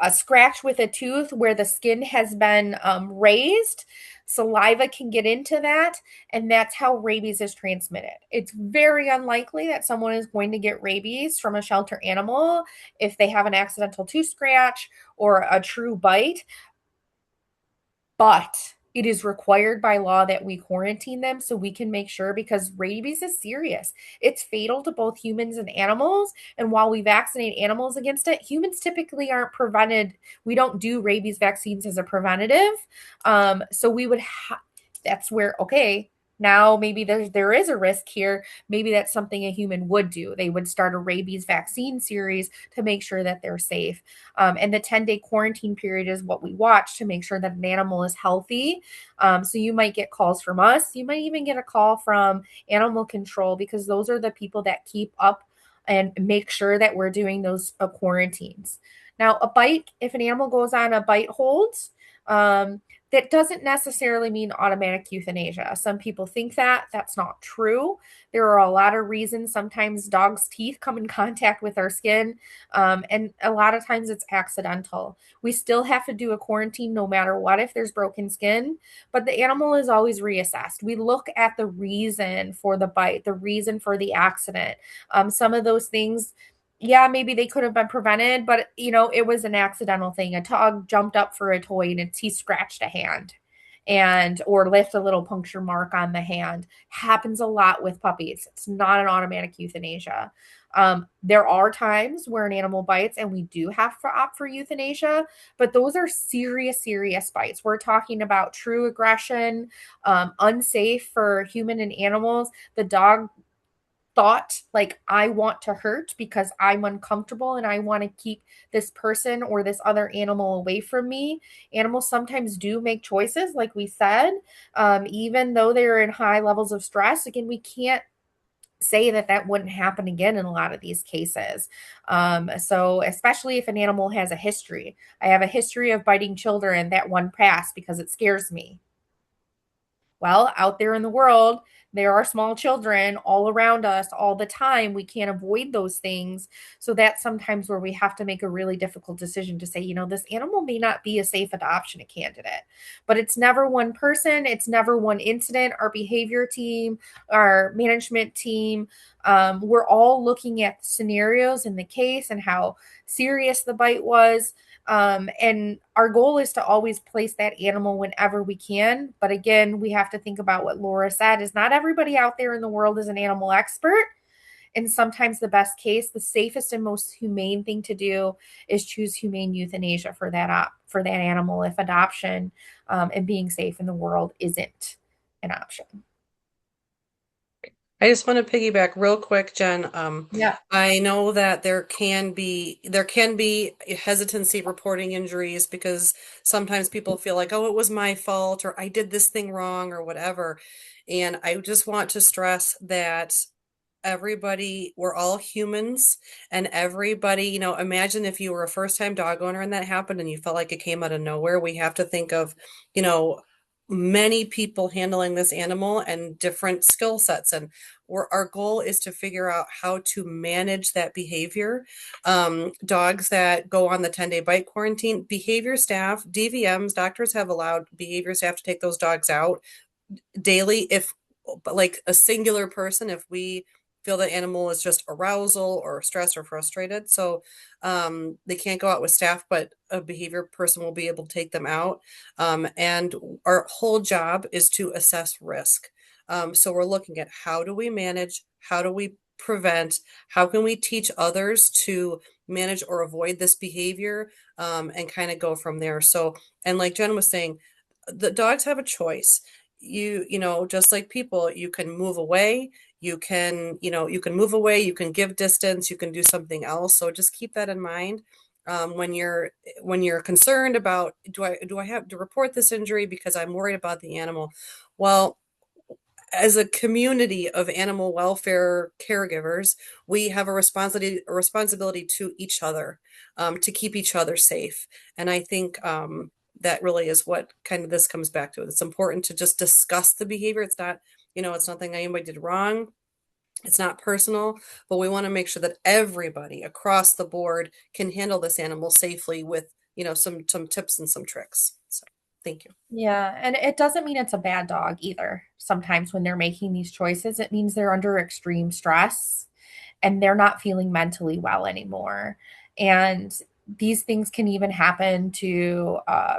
a scratch with a tooth where the skin has been raised. Saliva can get into that, and that's how rabies is transmitted. It's very unlikely that someone is going to get rabies from a shelter animal if they have an accidental tooth scratch or a true bite, but it is required by law that we quarantine them so we can make sure because rabies is serious. It's fatal to both humans and animals. And while we vaccinate animals against it, humans typically aren't prevented. We don't do rabies vaccines as a preventative. So we would that's where, okay, now maybe there is a risk here. Maybe that's something a human would do. They would start a rabies vaccine series to make sure that they're safe. And the 10-day quarantine period is what we watch to make sure that an animal is healthy. So you might get calls from us. You might even get a call from animal control because those are the people that keep up and make sure that we're doing those quarantines. Now, a bite, if an animal goes on a bite hold, um, that doesn't necessarily mean automatic euthanasia. Some people think that. That's not true. There are a lot of reasons. Sometimes dogs' teeth come in contact with our skin, and a lot of times it's accidental. We still have to do a quarantine no matter what if there's broken skin, but the animal is always reassessed. We look at the reason for the bite, the reason for the accident. Some of those things, yeah, maybe they could have been prevented, but it was an accidental thing. A dog jumped up for a toy and he scratched a hand and or left a little puncture mark on the hand. Happens a lot with puppies. It's not an automatic euthanasia. There are times where an animal bites and we do have to opt for euthanasia, but those are serious, serious bites. We're talking about true aggression, unsafe for human and animals. The dog thought like I want to hurt because I'm uncomfortable and I want to keep this person or this other animal away from me. Animals sometimes do make choices, like we said, even though they're in high levels of stress. Again, we can't say that that wouldn't happen again in a lot of these cases. So especially if an animal has a history. I have a history of biting children that one passed because it scares me. Well, out there in the world, there are small children all around us all the time. We can't avoid those things. So that's sometimes where we have to make a really difficult decision to say, this animal may not be a safe adoption candidate. But it's never one person, it's never one incident. Our behavior team, our management team, we're all looking at scenarios in the case and how serious the bite was. And our goal is to always place that animal whenever we can. But again, we have to think about what Laura said is not everybody out there in the world is an animal expert. And sometimes the best case, the safest and most humane thing to do is choose humane euthanasia for that animal if adoption and being safe in the world isn't an option. I just want to piggyback real quick, Jen. Yeah. I know that there can be hesitancy reporting injuries because sometimes people feel like, oh, it was my fault or I did this thing wrong or whatever. And I just want to stress that we're all humans, and everybody, imagine if you were a first time dog owner and that happened and you felt like it came out of nowhere. We have to think of, you know, many people handling this animal and different skill sets. And our goal is to figure out how to manage that behavior. Dogs that go on the 10-day bite quarantine, behavior staff, DVMs, doctors have allowed behavior staff to take those dogs out daily if, like, a singular person, if we feel the animal is just arousal or stressed or frustrated. So they can't go out with staff, but a behavior person will be able to take them out. And our whole job is to assess risk. So we're looking at how do we manage, how do we prevent, how can we teach others to manage or avoid this behavior, and kind of go from there. So, and like Jen was saying, the dogs have a choice. You know, just like people, you can move away, you can move away, you can give distance, you can do something else. So just keep that in mind, when you're concerned about, do I have to report this injury because I'm worried about the animal. Well, as a community of animal welfare caregivers, we have a responsibility to each other, to keep each other safe. And I think that really is what kind of this comes back to. It's important to just discuss the behavior. It's not, it's nothing anybody did wrong. It's not personal, but we want to make sure that everybody across the board can handle this animal safely with, some tips and some tricks. So, thank you. Yeah, and it doesn't mean it's a bad dog either. Sometimes when they're making these choices, it means they're under extreme stress and they're not feeling mentally well anymore. And these things can even happen to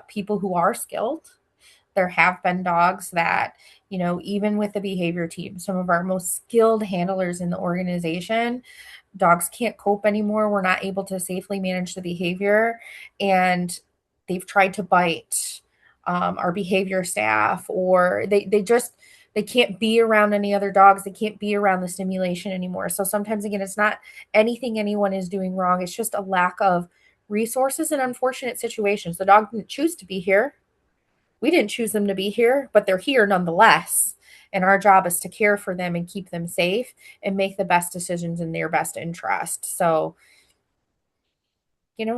people who are skilled. There have been dogs that, even with the behavior team, some of our most skilled handlers in the organization, dogs can't cope anymore. We're not able to safely manage the behavior. And they've tried to bite our behavior staff, or they can't be around any other dogs. They can't be around the stimulation anymore. So sometimes, again, it's not anything anyone is doing wrong. It's just a lack of resources and unfortunate situations. The dog didn't choose to be here. We didn't choose them to be here, but they're here nonetheless. And our job is to care for them and keep them safe and make the best decisions in their best interest. So,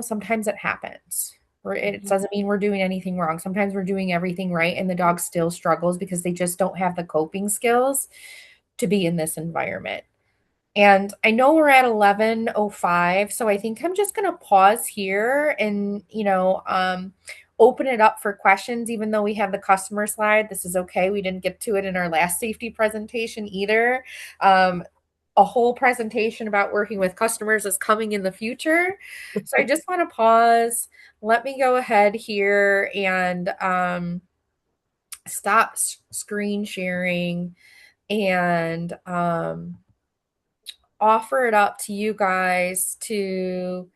sometimes it happens. It doesn't mean we're doing anything wrong. Sometimes we're doing everything right, and the dog still struggles because they just don't have the coping skills to be in this environment. And I know we're at 11:05, so I think I'm just going to pause here and, open it up for questions. Even though we have the customer slide, this is okay. We didn't get to it in our last safety presentation either. A whole presentation about working with customers is coming in the future. So I just want to pause. Let me go ahead here and stop screen sharing and offer it up to you guys to.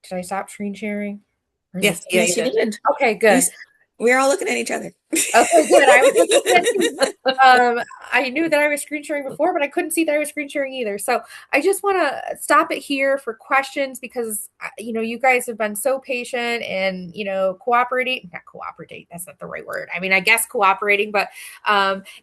Did I stop screen sharing? Yes, yeah, Yes, you you did. did. Okay, good. We're all looking at each other. Okay, good. I was looking at you. I knew that I was screen sharing before, but I couldn't see that I was screen sharing either. So I just want to stop it here for questions because, you guys have been so patient and, cooperating, not cooperate. That's not the right word. I mean, I guess cooperating, but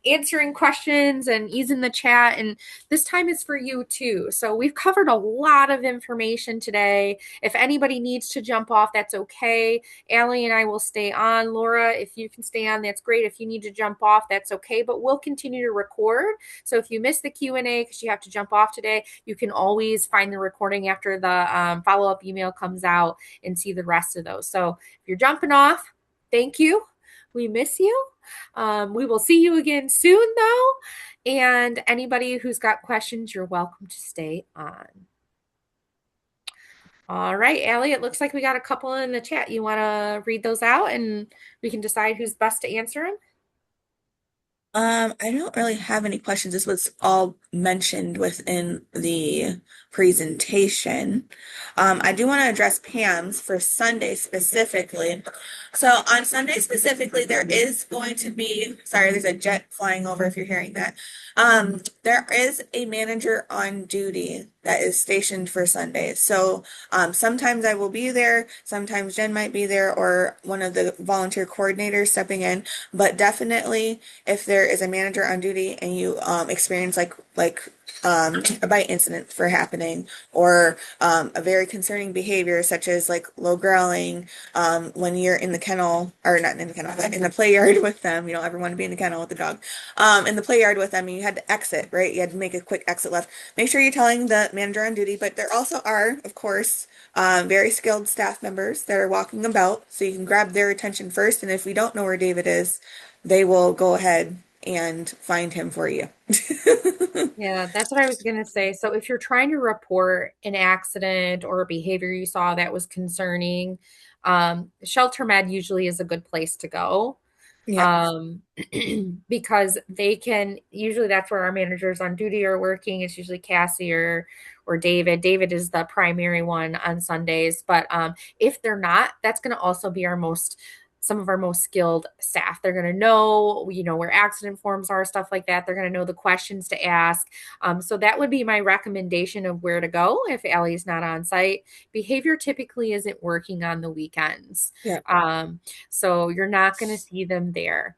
answering questions and using the chat. And this time is for you too. So we've covered a lot of information today. If anybody needs to jump off, that's okay. Allie and I will stay on. Laura, if you can stay on, that's great. If you need to jump off, that's okay. But we'll continue to record. So if you miss the Q&A because you have to jump off today, you can always find the recording after the follow-up email comes out and see the rest of those. So if you're jumping off, thank you. We miss you. We will see you again soon, though. And anybody who's got questions, you're welcome to stay on. All right, Allie, it looks like we got a couple in the chat. You want to read those out and we can decide who's best to answer them? I don't really have any questions. This was all mentioned within the presentation. I do want to address Pam's for Sunday specifically. So on Sunday specifically, there is going to be, sorry, there's a jet flying over if you're hearing that. There is a manager on duty that is stationed for Sundays. So sometimes I will be there, sometimes Jen might be there, or one of the volunteer coordinators stepping in. But definitely, if there is a manager on duty and you experience like like a bite incident for happening, or a very concerning behavior such as like low growling when you're in the kennel, or not in the kennel, but in the play yard with them. You don't ever want to be in the kennel with the dog. In the play yard with them, you had to exit, right? You had to make a quick exit left. Make sure you're telling the manager on duty, but there also are, of course, very skilled staff members that are walking about, so you can grab their attention first. And if we don't know where David is, they will go ahead and find him for you. Yeah, that's what I was going to say. So if you're trying to report an accident or a behavior you saw that was concerning, Shelter Med usually is a good place to go. Yeah. Um, because they can usually that's where our managers on duty are working. It's usually Cassie or David. David is the primary one on Sundays, but if they're not, that's going to also be some of our most skilled staff. They're going to know, where accident forms are, stuff like that. They're going to know the questions to ask. So that would be my recommendation of where to go if Allie's not on site. Behavior typically isn't working on the weekends. Yeah. So you're not going to see them there.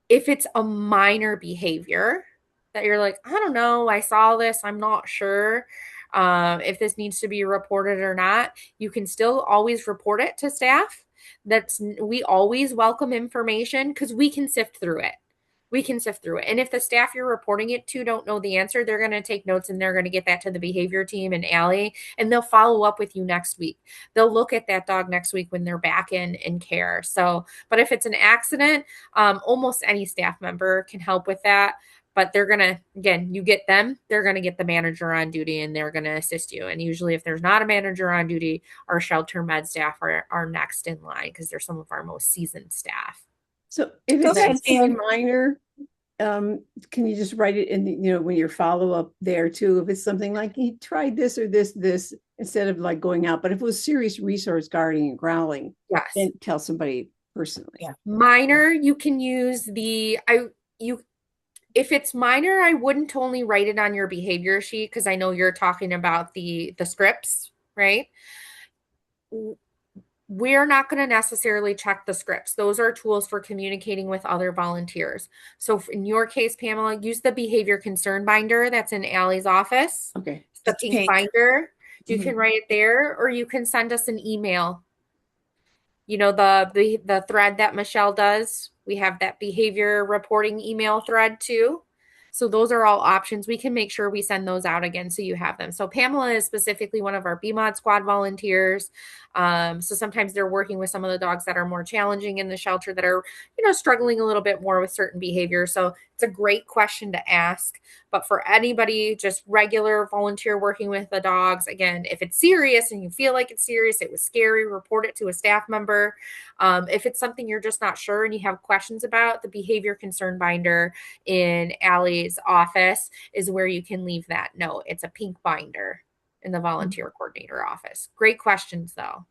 If it's a minor behavior that you're like, I don't know, I saw this, I'm not sure if this needs to be reported or not, you can still always report it to staff. We always welcome information because we can sift through it. And if the staff you're reporting it to don't know the answer, they're going to take notes and they're going to get that to the behavior team and Allie, and they'll follow up with you next week. They'll look at that dog next week when they're back in care. So, but if it's an accident, almost any staff member can help with that. But they're going to, again, they're going to get the manager on duty and they're going to assist you. And usually if there's not a manager on duty, our Shelter Med staff are next in line because they're some of our most seasoned staff. So if Go it's ahead, something Sam. minor, can you just write it in when your follow up there too? If it's something like he tried this or this, instead of like going out, but if it was serious resource guarding and growling, Yes. then tell somebody personally. Yeah. Minor, you can use if it's minor, I wouldn't only write it on your behavior sheet because I know you're talking about the scripts, right? We're not going to necessarily check the scripts. Those are tools for communicating with other volunteers. So in your case, Pamela, use the behavior concern binder that's in Allie's office. Okay. It's the pink binder. You Mhm. can write it there, or you can send us an email. The thread that Michelle does, we have that behavior reporting email thread too. So those are all options. We can make sure we send those out again so you have them. So Pamela is specifically one of our BMOD squad volunteers. So sometimes they're working with some of the dogs that are more challenging in the shelter that are, struggling a little bit more with certain behavior. So it's a great question to ask. But for anybody, just regular volunteer working with the dogs, again, if it's serious and you feel like it's serious, it was scary, report it to a staff member. If it's something you're just not sure and you have questions about, the behavior concern binder in Allie's office is where you can leave that note. It's a pink binder in the volunteer coordinator office. Great questions, though.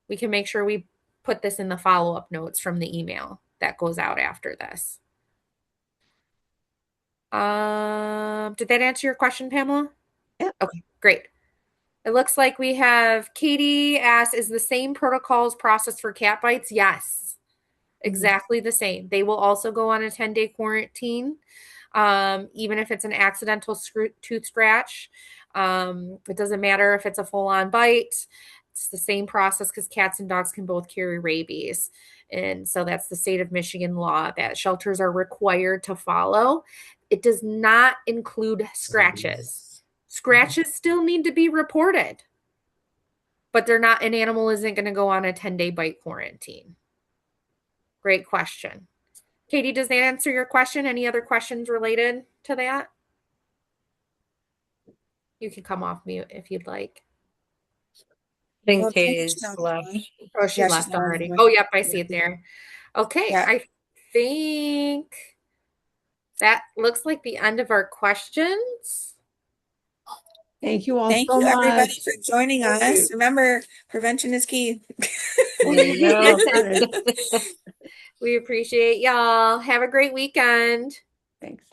We can make sure we put this in the follow-up notes from the email that goes out after this. Did that answer your question, Pamela? Yeah. Okay, great. It looks like we have Katie asked, is the same protocols processed for cat bites? Yes, exactly the same. They will also go on a 10-day quarantine, even if it's an accidental tooth scratch. It doesn't matter if it's a full-on bite. It's the same process because cats and dogs can both carry rabies. And so that's the state of Michigan law that shelters are required to follow. It does not include scratches. Scratches still need to be reported, but an animal isn't going to go on a 10-day bite quarantine. Great question. Katie, does that answer your question? Any other questions related to that? You can come off mute if you'd like. I think Well, Katie's thanks, left. Oh, she Yeah, she's left not already. anymore. Oh, yep, I see it there. Okay, Yeah. I think that looks like the end of our questions. Thank you all Thank so you, everybody, much. for joining Thank us. you. Remember, prevention is key. There you go. We appreciate y'all. Have a great weekend. Thanks.